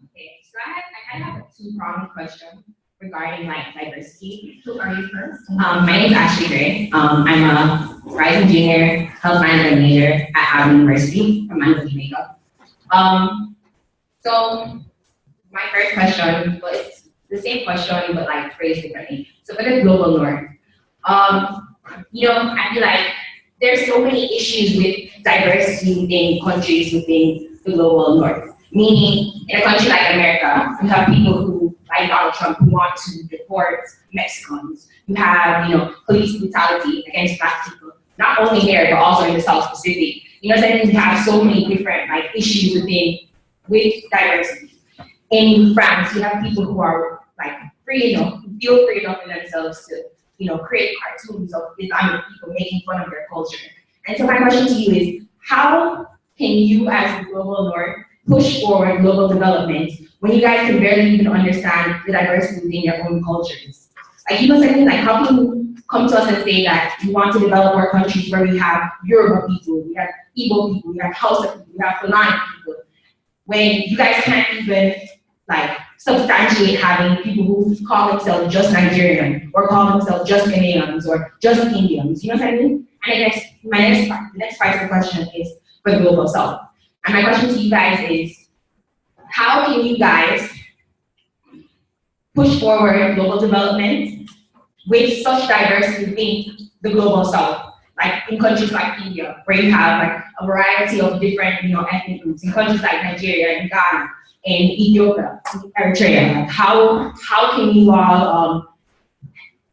Okay, so I kind of have a 2-pronged question regarding diversity. Who are you first? My name is Ashley Gray. I'm a rising junior health management major at Howard University from Manila, Jamaica. So my first question was the same question but phrased differently. So for the Global North, I feel like there's so many issues with diversity within countries within the Global North. Meaning, in a country like America, you have people who, like Donald Trump, who want to deport Mexicans. You have, police brutality against Black people, not only here, but also in the South Pacific. You know what I mean? You have so many different issues with diversity. In France, you have people who are free enough, who feel free enough in themselves to, create cartoons of Islamic people making fun of their culture. And so my question to you is, how can you as the global North push forward global development when you guys can barely even understand the diversity within your own cultures? You know what I mean? How can you come to us and say that you want to develop more countries where we have Yoruba people, we have Igbo people, we have Hausa people, we have Fulani people, when you guys can't even substantiate having people who call themselves just Nigerian or call themselves just Ghanaians or just Indians, you know what I mean? And I guess the next part of the question is for the global South. And my question to you guys is, how can you guys push forward global development with such diversity within the global South? In countries like India, where you have a variety of different ethnic groups, in countries like Nigeria and Ghana and Ethiopia, Eritrea, how can you all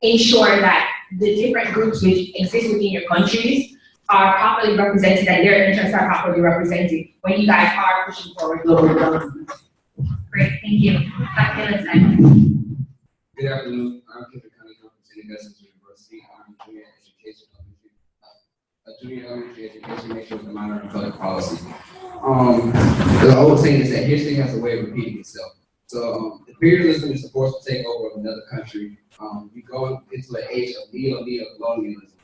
ensure that the different groups which exist within your countries are properly represented and their interests are properly represented when you guys are pushing forward global development? Great, thank you. Good afternoon. I'm Kevin County University. I'm a junior elementary education major with a minor in public policy. The old saying is that history has a way of repeating itself. So imperialism is a force to take over of another country. We go into an age of neo-colonialism.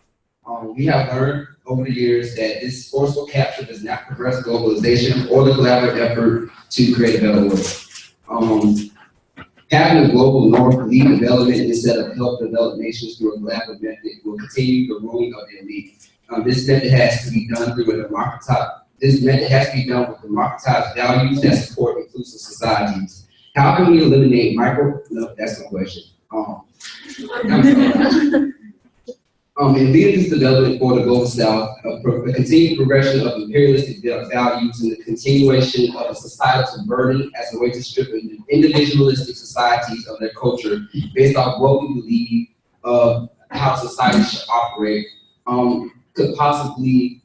We have learned over the years that this forceful capture does not progress globalization or the collaborative effort to create a better world. Having a global North lead development instead of help develop nations through a collaborative method will continue the ruling of the elite. This method has to be done through a democratized values that support inclusive societies. How can we eliminate no, that's the question. In leading this development for the global South, a continued progression of imperialistic values and the continuation of a societal burden as a way to strip individualistic societies of their culture based off what we believe of how society should operate, could possibly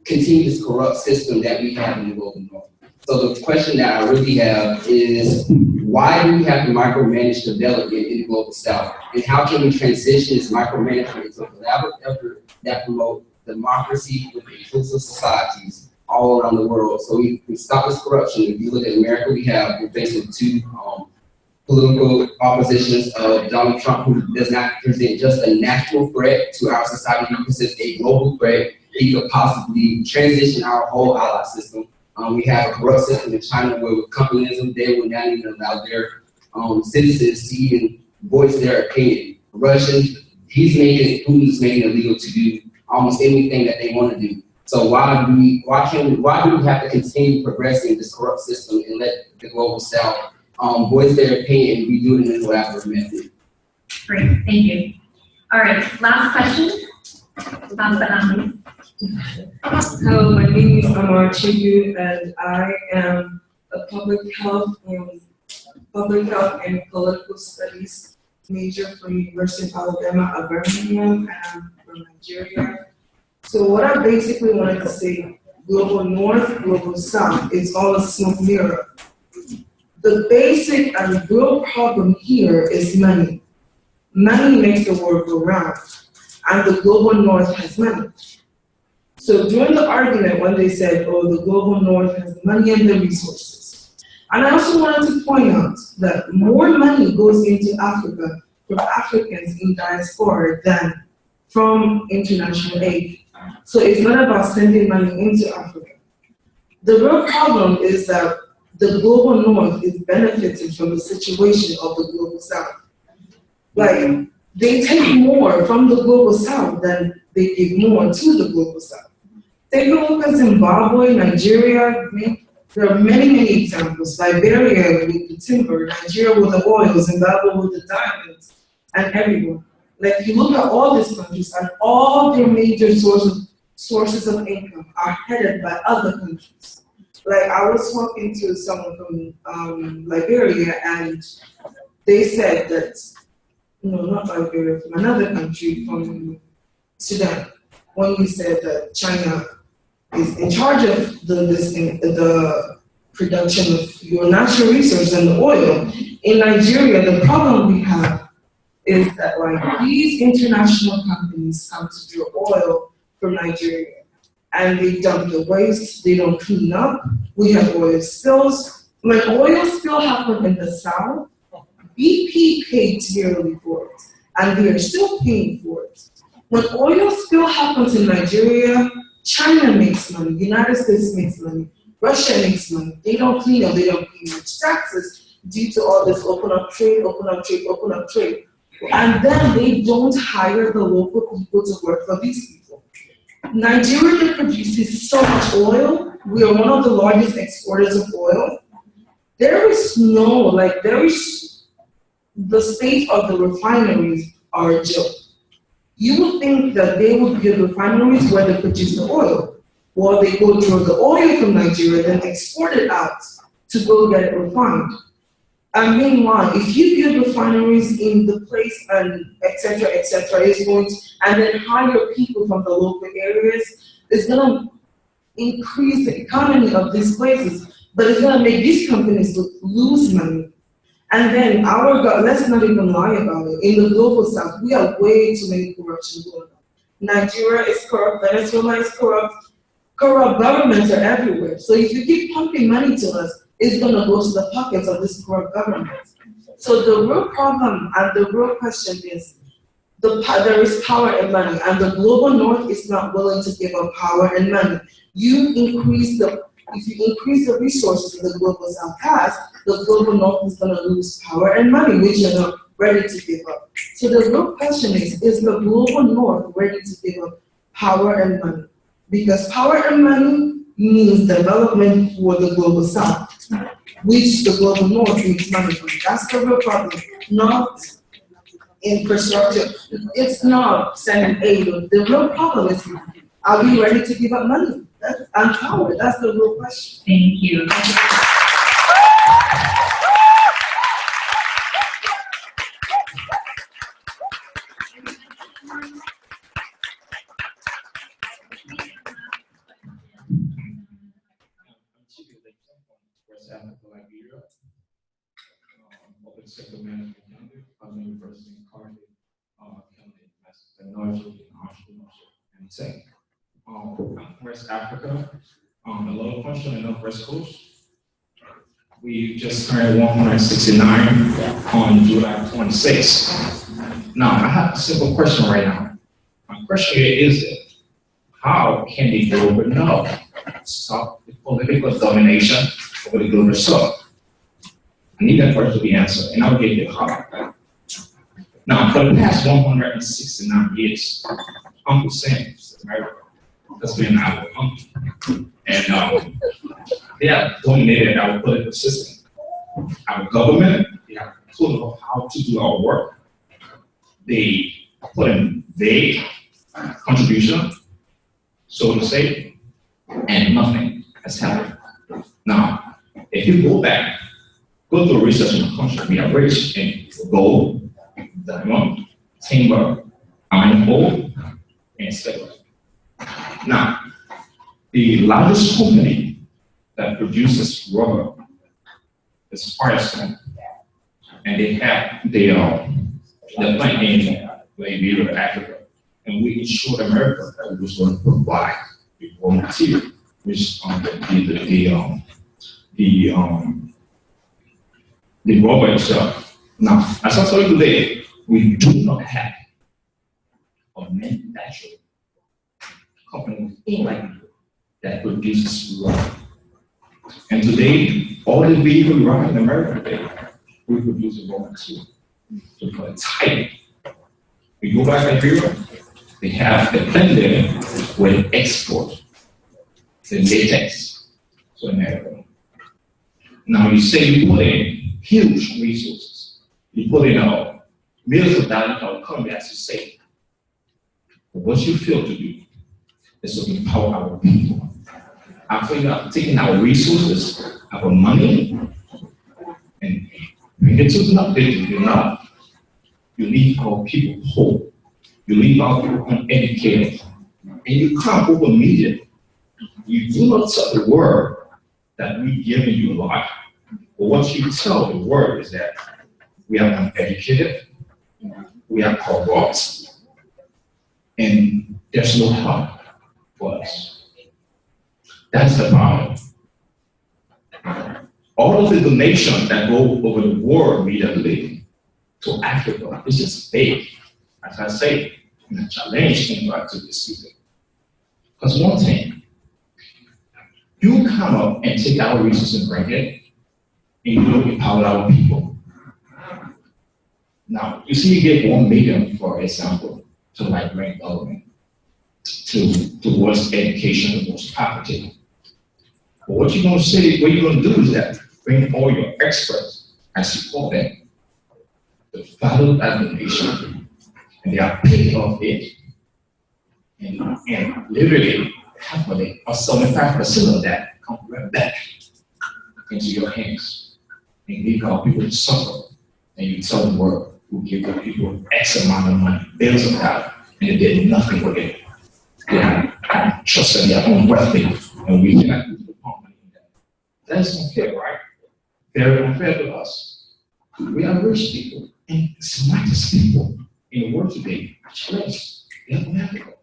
continue this corrupt system that we have in the global North. So the question that I really have is, why do we have to micromanage development in the global South? And how can we transition this micromanagement into a collaborative effort that promote democracy with inclusive societies all around the world so we can stop this corruption? If you look at America, we're facing two political oppositions of Donald Trump, who does not present just a national threat to our society, he presents a global threat. He could possibly transition our whole ally system. We have a corrupt system in China where with communism, they will not even allow their citizens to even voice their opinion. Russians, Putin's making it illegal to do almost anything that they want to do. So why do we have to continue progressing this corrupt system and let the global South voice their opinion and we do it in a collaborative method? Great, thank you. All right, last question. Last but not least. Hello, my name is Amar Chigu, and I am a public health and political studies major from University of Alabama at Birmingham, and I'm from Nigeria. So what I basically wanted to say, global North, global South, is all a smoke mirror. The basic and real problem here is money. Money makes the world go round, and the global North has money. So during the argument, when they said, oh, the global North has the money and the resources, and I also wanted to point out that more money goes into Africa from Africans in diaspora than from international aid. So it's not about sending money into Africa. The real problem is that the global North is benefiting from the situation of the global South. Like, they take more from the global South than they give more to the global South. Take a look at Zimbabwe, Nigeria. There are many, many examples. Liberia with the timber, Nigeria with the oil, Zimbabwe with the diamonds, and everyone. Like, you look at all these countries, and all their major sources of income are headed by other countries. Like I was talking to someone from Liberia, and they said that, no, not Liberia, from another country, from Sudan, when we said that China is in charge of the production of your natural resource and the oil. In Nigeria, the problem we have is that like these international companies come to drill oil from Nigeria, and they dump the waste, they don't clean up, we have oil spills. When oil spill happened in the South, BP paid dearly for it, and they are still paying for it. When oil spill happens in Nigeria, China makes money, United States makes money, Russia makes money. They don't clean up, they don't pay much taxes due to all this open up trade, open up trade, open up trade. And then they don't hire the local people to work for these people. Nigeria produces so much oil. We are one of the largest exporters of oil. There is the state of the refineries are a joke. You would think that they would build refineries where they produce the oil, or they go drill the oil from Nigeria, then export it out to go get it refined. And meanwhile, if you build refineries in the place and et cetera, it's going to, and then hire people from the local areas, it's going to increase the economy of these places, but it's going to make these companies lose money. And then let's not even lie about it. In the global south, we have way too many corruption going on. Nigeria is corrupt, Venezuela is corrupt governments are everywhere. So if you keep pumping money to us, it's going to go to the pockets of this corrupt government. So the real problem and the real question is, there is power and money, and the global north is not willing to give up power and money. If you increase the resources that the global south has, the global north is going to lose power and money, which you're not ready to give up. So the real question is the global north ready to give up power and money? Because power and money means development for the global south, which the global north needs money from. That's the real problem, not infrastructure. It's not sending aid. The real problem is, are we ready to give up money and power? That's the real question. Thank you. West Africa, Liberia, open sector management county, University in Cardiff, county, technology, entrepreneurship, and tech. West Africa, a low function in Northwest Coast. We just turned 169 on July 26. Now, I have a simple question right now. My question here is how can the global north stop the political domination over the global south? I need that question to be answered, and I'll give you how. Now, for the past 169 years, Uncle Sam, America, has been our uncle. And they have dominated our political system. Our government, they have told us how to do our work. They put in vague contribution, so to say, and nothing has happened. Now, if you go back, go to research in the country, we are rich in gold, diamond, timber, iron ore, and silver. Now, the largest company that produces rubber is Firestone, and they have their plant in Liberia, Africa, and we ensured America that we was going to provide the raw material, which the rubber itself. Now, as I told you today, we do not have a manufacturing company in Liberia that produces rubber. And today, all the vehicles we run in America today, we produce raw material. So for a tire, we go back to Liberia, they have a plant there where they export the latex to America. Now you say you put in huge resources. You put in millions of dollars of economy, as you say. But what you fail to do is to empower our people. after you have taken our resources, our money, and bring it to the you leave our people whole. You leave our people uneducated. And you come over media. You do not tell the world that we've given you life. But what you tell the world is that we are uneducated, we are corrupt, and there's no hope for us. That's the problem. All of the donations that go over the world immediately to Africa is just fake. As I say, the challenge came back to this people. Because one thing, you come up and take our resources and bring it, and you don't empower our people. Now, you see, you get 1 million, for example, to like bring government towards education, towards poverty. But what you're going to say, what you're going to do is that bring all your experts and support them to follow that donation, and they are paid off it. And literally, happily, or 75% of that come right back into your hands. And leave our people to suffer. And you tell the world who give the people X amount of money, billions of dollars, and they did nothing with it. They have trusted their own wealthy, and we cannot put money in that. That's unfair, right? Very unfair to us. We are rich people and smartest people in the world today. Challenge. They have Africa.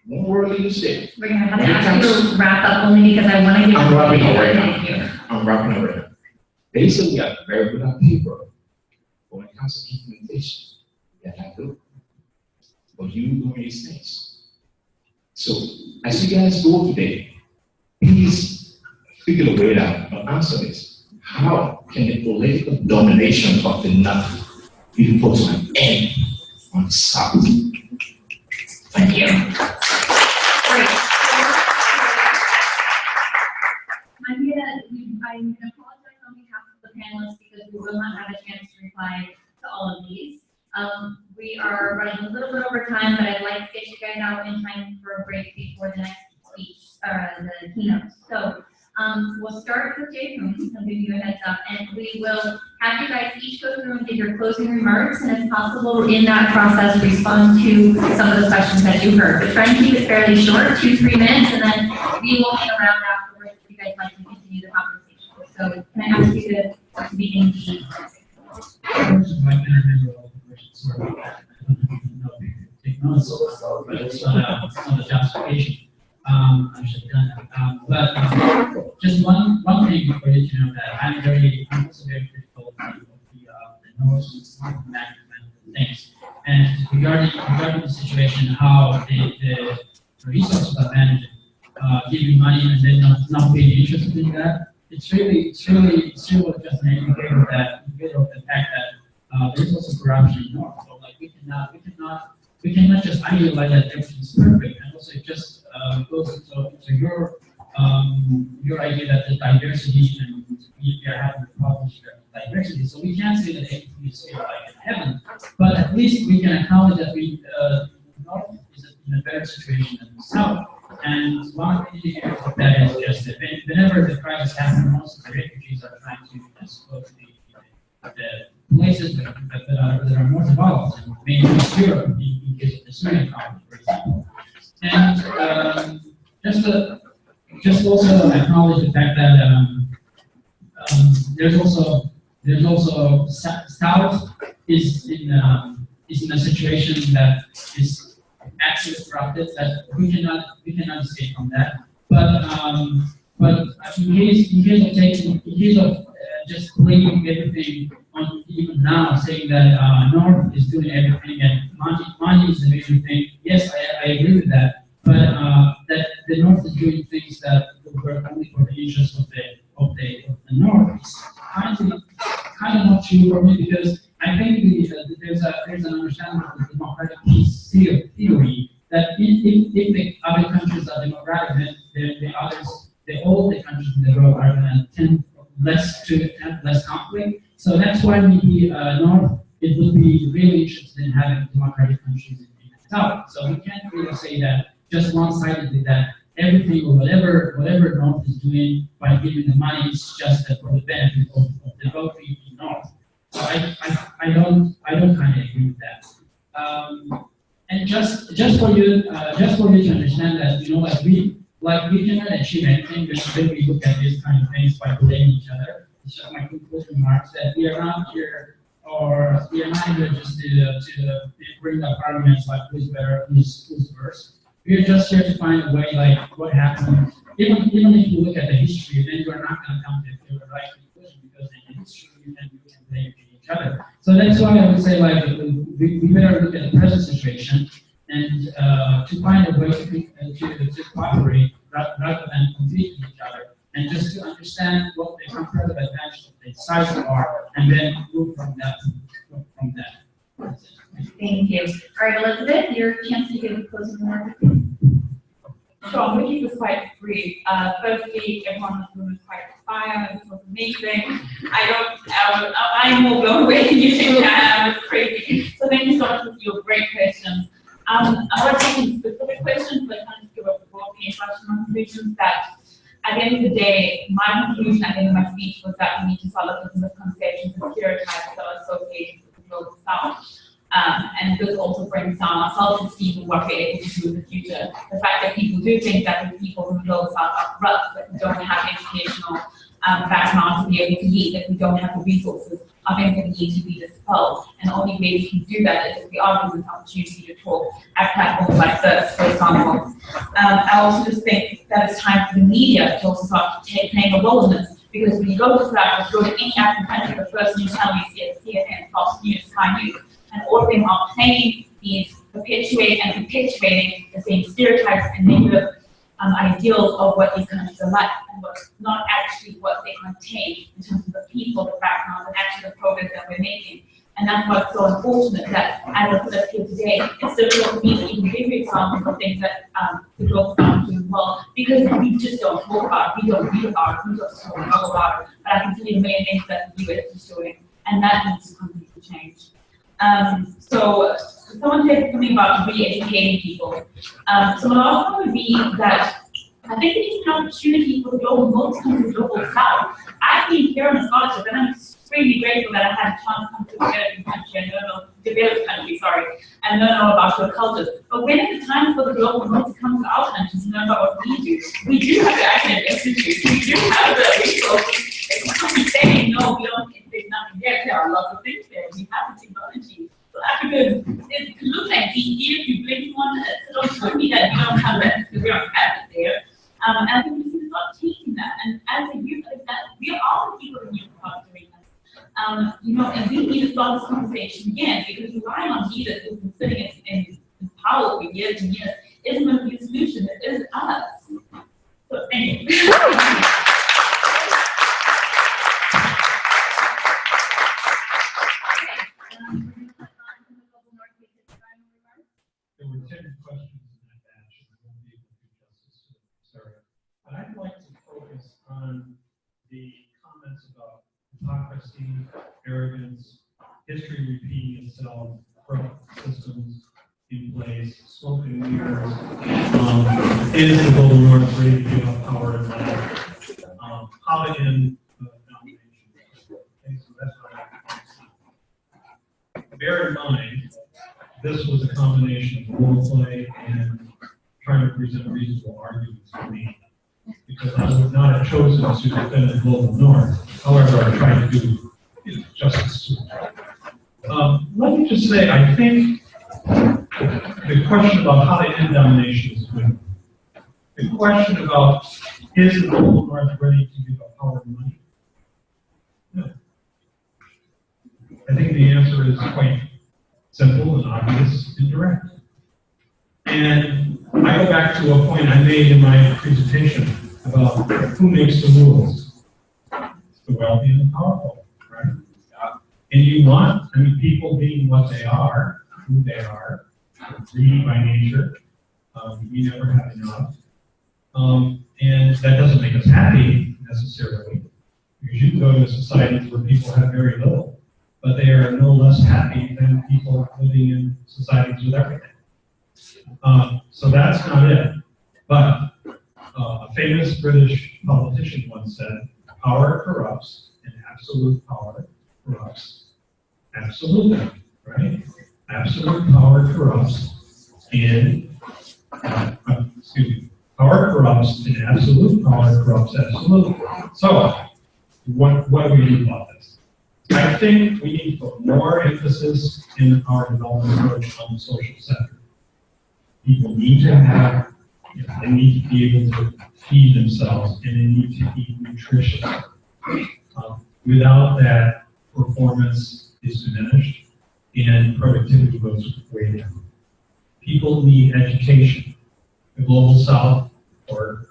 One word you say. We're gonna have to ask you to wrap up only because I want to give. I'm wrapping up right now. I'm wrapping up right now. They say we are very good at paper, but when it comes to implementation, we are not good. But you do these things. So as you guys go today, please figure a way out and answer this. How can the political domination of the North be put to an end on the South? Thank you. I'm gonna apologize on behalf of the panelists because we will not have a chance to reply to all of these. We are running a little bit over time, but I'd like to get you guys out in time for a break before the next speech, the keynote. So we'll start with Jay Coons. I'll give you a heads up, and we will have you guys each go through and give your closing remarks, and if possible, in that process, respond to some of the questions that you heard. But try and keep it fairly short, 2-3 minutes, and then we will hang around afterwards if you guys like to continue the conversation. So can I ask you to begin the take notes, but it's not a justification. I should have done that. But just one thing for you to know that I'm also very critical of the North's management things. And regarding the situation, how the resources are managed, giving money and then not being interested in that. It's really just an indicator of the fact that there's also corruption in North. So like we cannot just idealize that everything's perfect, and also it just goes into your idea that the diversity and we are having problems with diversity. So we can't say that everything is like in heaven, but at least we can acknowledge that North is in a better situation than the South. And one of the indicators of that is just that whenever the crisis happens, most of the refugees are trying to just go to the places that are more developed, and maybe Europe in case of the Syrian conflict, for example. And just also acknowledge the fact that there's also South is in a situation that is actually corrupted, that we cannot escape from that. But in case of just blaming everything on even now, saying that North is doing everything and money is the major thing. Yes, I agree with that. But that the North is doing things that work only for the interests of the North is kind of not true for me, because I think there's an understanding of the democratic peace theory that if the other countries are democratic, then all the countries in the world are going to tend less conflict. So that's why maybe North it would be really interested in having democratic countries in the South. So we can't really say that just one-sidedly that everything or whatever North is doing by giving the money is just for the benefit of the wealthy in North. So I don't kind of agree with that. And just for you to understand that, you know, we cannot achieve anything when we look at these kind of things by blaming each other. It's just my concluding remarks that we are not here, or we are not here just to bring up arguments like who's better, who's worse. We are just here to find a way, like what happened. Even if you look at the history, then you are not going to come to the right conclusion, because in the history you can blame each other. So that's why I would say, like, we better look at the present situation and to find a way to cooperate rather than compete with each other, and just to understand what the comparative advantages of the sides are, and then move from that. Thank you. All right, Elizabeth, your chance to give a closing remark. So I'm going to keep this quite brief. Firstly, everyone in the room is quite inspired. This was amazing. I'm more blown away than you think I am. It's crazy. So thank you so much for your great questions. I'm not taking specific questions, but kind of give up the broad conclusions that at the end of the day, my conclusion at the end of my speech was that we need to start looking at the misconceptions and stereotypes that are associated with the global south. And this also brings down our self-esteem and what we're able to do in the future. The fact that people do think that the people from the global south are corrupt, that we don't have educational background to be able to lead, that we don't have the resources, are things that need to be dispelled. And the only way we can do that is if we are given this opportunity to talk at platforms like this, for example. I also just think that it's time for the media to also start playing a role in this. Because when you go to South, go to any African country, the first news channel you see is CNN, Fox News, Sky News. And all of them are playing these, perpetuating and perpetuating the same stereotypes and negative ideals of what these countries are like, and what's not actually what they contain in terms of the people, the backgrounds, and actually the progress that we're making. And that's what's so unfortunate, that as I said here today, it's difficult for me to even give you examples of things that the global south are doing well, because we just don't talk about it, we don't read about it, we just don't know about it. But I can tell you a million things that the US is doing, and that needs to completely change. So someone said something about re-educating people. So my last one would be that I think it is an opportunity for the global north to come to the global south. I've been here on a scholarship, and I'm extremely grateful that I had a chance to come to a developed country, and learn all about your cultures. But when is the time for the global north to come to our countries and learn about what we do? We do have the academic institutes, we do have the resources. It's not saying no, we don't, there's nothing there. There are lots of things there. We have the technology. So Africa, it can look like DC if you blink one, so don't show me that we don't have that, because we don't have it there. And I think we need to start taking that. And as a youth, that we are all the people in youth are doing that. You know, and we need to start this conversation again, because relying on leaders who've been sitting in power for years and years isn't going to be the solution. It is us. So thank you. There were 10 questions in that batch, and I won't be able to do justice to Sarah. But I'd like to focus on the comments about hypocrisy, arrogance, history repeating itself, corrupt systems in place, smoke and mirrors, is the global north ready to give up power and land, how to end domination. Okay, so that's what I like to see. Bear in mind, this was a combination of role-play and trying to present reasonable arguments for me, because I would not have chosen to defend the global north. However, I tried to do justice to it. Let me just say, I think the question about how to end domination is good. The question about is the global north ready to give up power and money? No. I think the answer is quite simple and obvious and direct. And I go back to a point I made in my presentation about who makes the rules. It's the wealthy and the powerful, right? And you want, people being what they are, who they are, greedy by nature, we never have enough. And that doesn't make us happy necessarily, because you can go to societies where people have very little, but they are no less happy than people living in societies with everything. So that's not it. But A famous British politician once said, power corrupts and absolute power corrupts absolutely, right? Absolute power corrupts and, power corrupts and absolute power corrupts absolutely. So, what do we do about this? I think we need to put more emphasis in our development approach on the social sector. People need to have, they need to be able to feed themselves, and they need to eat nutritious. Without that, performance is diminished, and productivity goes way down. People need education. The Global South, or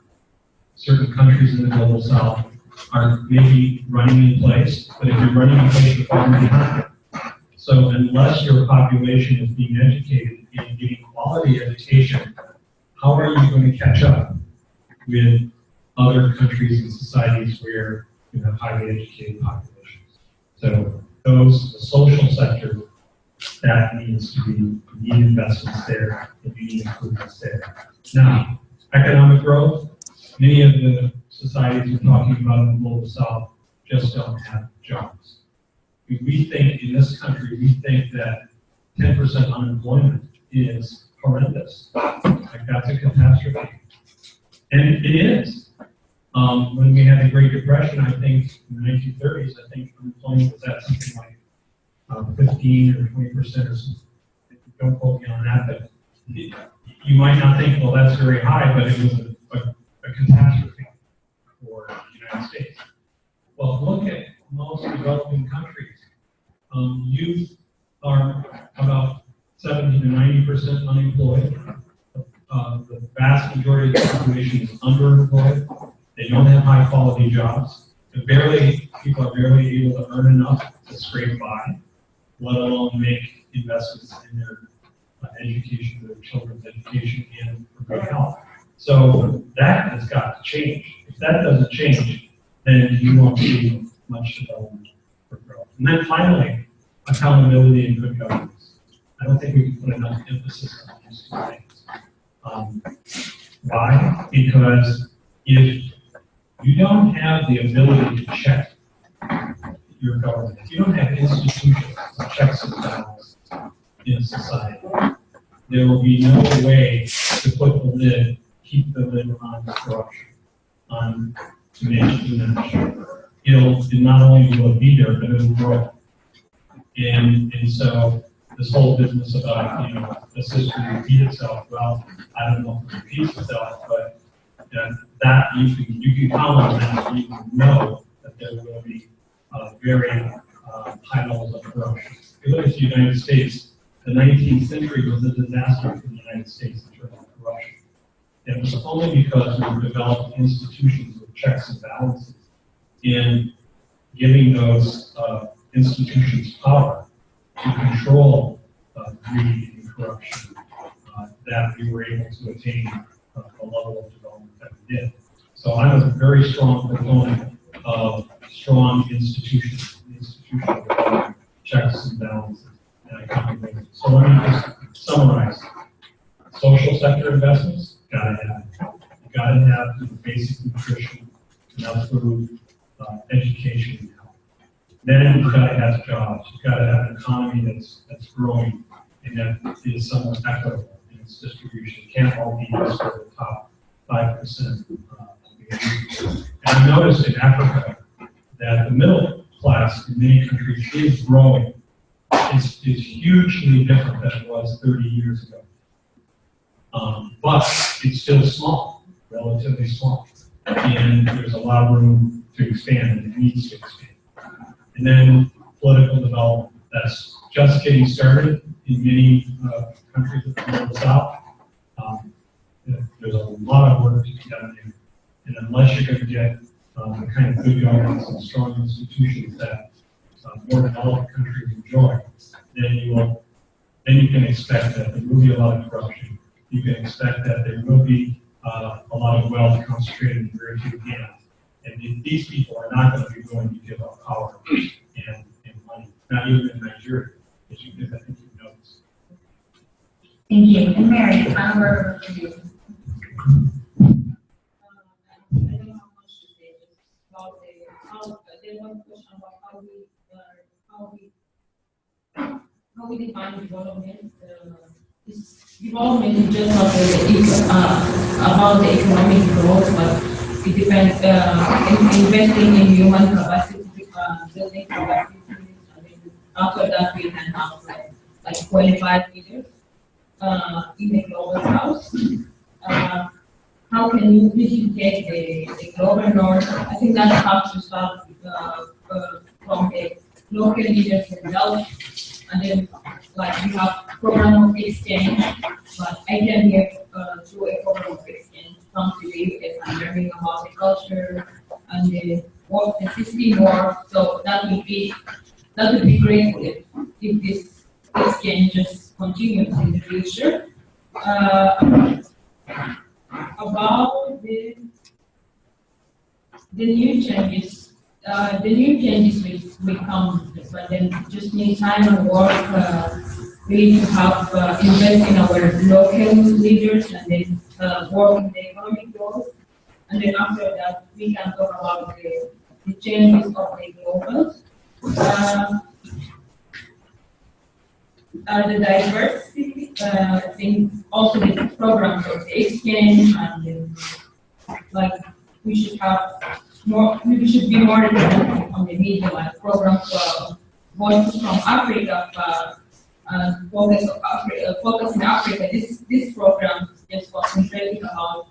certain countries in the Global South, are maybe running in place, but if you're running in place, you're falling behind. So unless your population is being educated and getting quality education, how are you going to catch up with other countries and societies where you have highly educated populations? So the social sector, that needs to be, we need investments there, and we need improvements there. Now, economic growth, many of the societies we're talking about in the Global South just don't have jobs. We think, in this country, we think that 10% unemployment is horrendous. Like, that's a catastrophe. And it is. When we had the Great Depression, I think, in the 1930s, I think unemployment was at something like 15 or 20% or something. Don't quote me on that, but you might not think, well, that's very high, but it was a catastrophe for the United States. Well, look at most developing countries. Youth are about 70 to 90% unemployed. The vast majority of the population is underemployed. They don't have high quality jobs. People are barely able to earn enough to scrape by, let alone make investments in their education, their children's education, and for good health. So that has got to change. If that doesn't change, then you won't see much development for growth. And then finally, accountability and good governance. I don't think we can put enough emphasis on these two things. Why? Because if you don't have the ability to check your government, if you don't have institutions of checks and balances in society, there will be no way to put the lid, keep the lid on corruption, on management. It not only will it be there, but it will grow. And so this whole business about, the system repeat itself, well, I don't know if it repeats itself, but that you can count on that, you can know that there will be very high levels of corruption. If you look at the United States, the 19th century was a disaster for the United States in terms of corruption. It was only because we developed institutions with checks and balances, and giving those institutions power to control greed and corruption, that we were able to attain the level of development that we did. So I'm a very strong proponent of strong institutional development, checks and balances, and accountability. So let me just summarize. Social sector investments, gotta have. You gotta have basic nutrition, enough food, education, and health. Then you've gotta have jobs. You've gotta have an economy that's growing and that is somewhat equitable in its distribution. It can't all be just for the top 5% of the And I noticed in Africa that the middle class in many countries is growing. It's hugely different than it was 30 years ago. But it's still small, relatively small. And there's a lot of room to expand, and it needs to expand. And then political development, that's just getting started in many countries of the Global South. There's a lot of work to be done there. And unless you're going to get the kind of good governance and strong institutions that more developed countries enjoy, then you can expect that there will be a lot of corruption. You can expect that there will be a lot of wealth concentrated in very few hands. And these people are not going to be willing to give up power and money, not even in Nigeria, as you did, I think you noticed. Thank you. And Mary, final word for you. about there was a question about how we define development. Development is just not about the economic growth, but it depends investing in human capacity, building capacity, and then after that we can have like qualified leaders in the global south. How can you educate the governors? I think that has to start from the local leaders themselves, and then like we have program of exchange, but I can get through a program of exchange, come to the US and learning about the culture and the work, the system work. So that would be great if this exchange just continues in the future. About the new changes, will come, but then just need time and work. We need to have invest in our local leaders and then work in the economic growth, and then after that we can talk about the changes of the global. The diversity, I think also the programs of the exchange, and then, like we should have more. We should be more dependent on the media, like programs for Voices from Africa, Focus in Africa. This program is concentrating about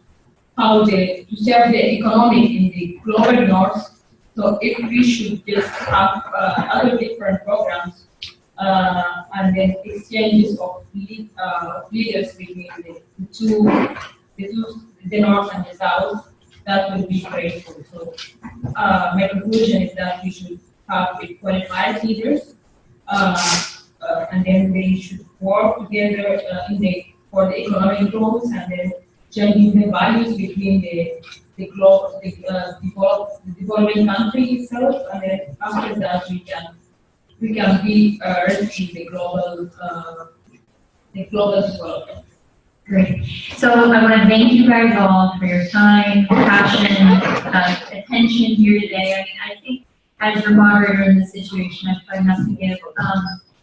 how to serve the economic in the global north. So if we should just have other different programs. And then exchanges of leaders between the north and the south, that would be grateful. So my conclusion is that we should have qualified leaders, and then they should work together for the economic goals, and then changing the values between the developing country itself, and then after that we can be in the global development. Great. So I want to thank you guys all for your time, passion, attention here today. I mean, I think as your moderator in this situation, I try not to give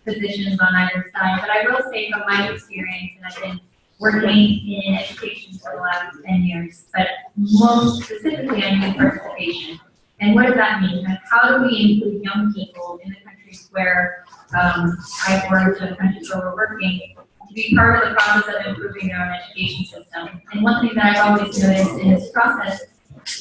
positions on either side, but I will say from my experience, and I've been working in education for the last 10 years, but most specifically I mean participation. And what does that mean? Like, how do we include young people in the countries where I've worked and the countries where we're working to be part of the process of improving their own education system? And one thing that I've always noticed in this process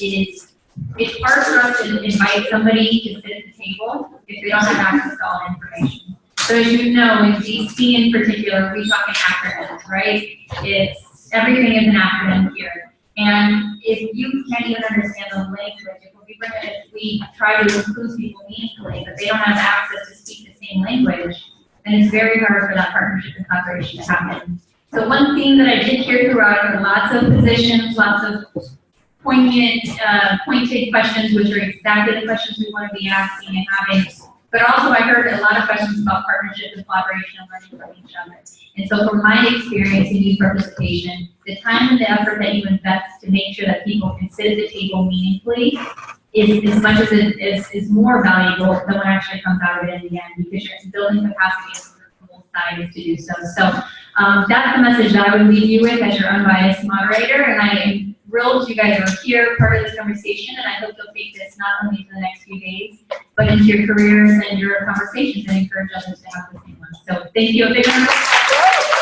is it's hard for us to invite somebody to sit at the table if they don't have access to all information. So as you know, in DC in particular, we talk in acronyms, right? Everything is an acronym here. And if you can't even understand the language, if we try to include people meaningfully, but they don't have access to speak the same language, then it's very hard for that partnership and collaboration to happen. So one theme that I did hear throughout are lots of positions, lots of pointed questions, which are exactly the questions we want to be asking and having. But also I heard a lot of questions about partnership and collaboration and learning from each other. And so from my experience in youth participation, the time and the effort that you invest to make sure that people can sit at the table meaningfully is as much as it is more valuable than what actually comes out of it in the end, because you're building capacity on both sides to do so. So that's the message that I would leave you with as your unbiased moderator, and I am thrilled you guys are here, part of this conversation, and I hope you'll take this not only for the next few days, but into your careers and your conversations and encourage others to have the same one. So thank you. A big round of applause.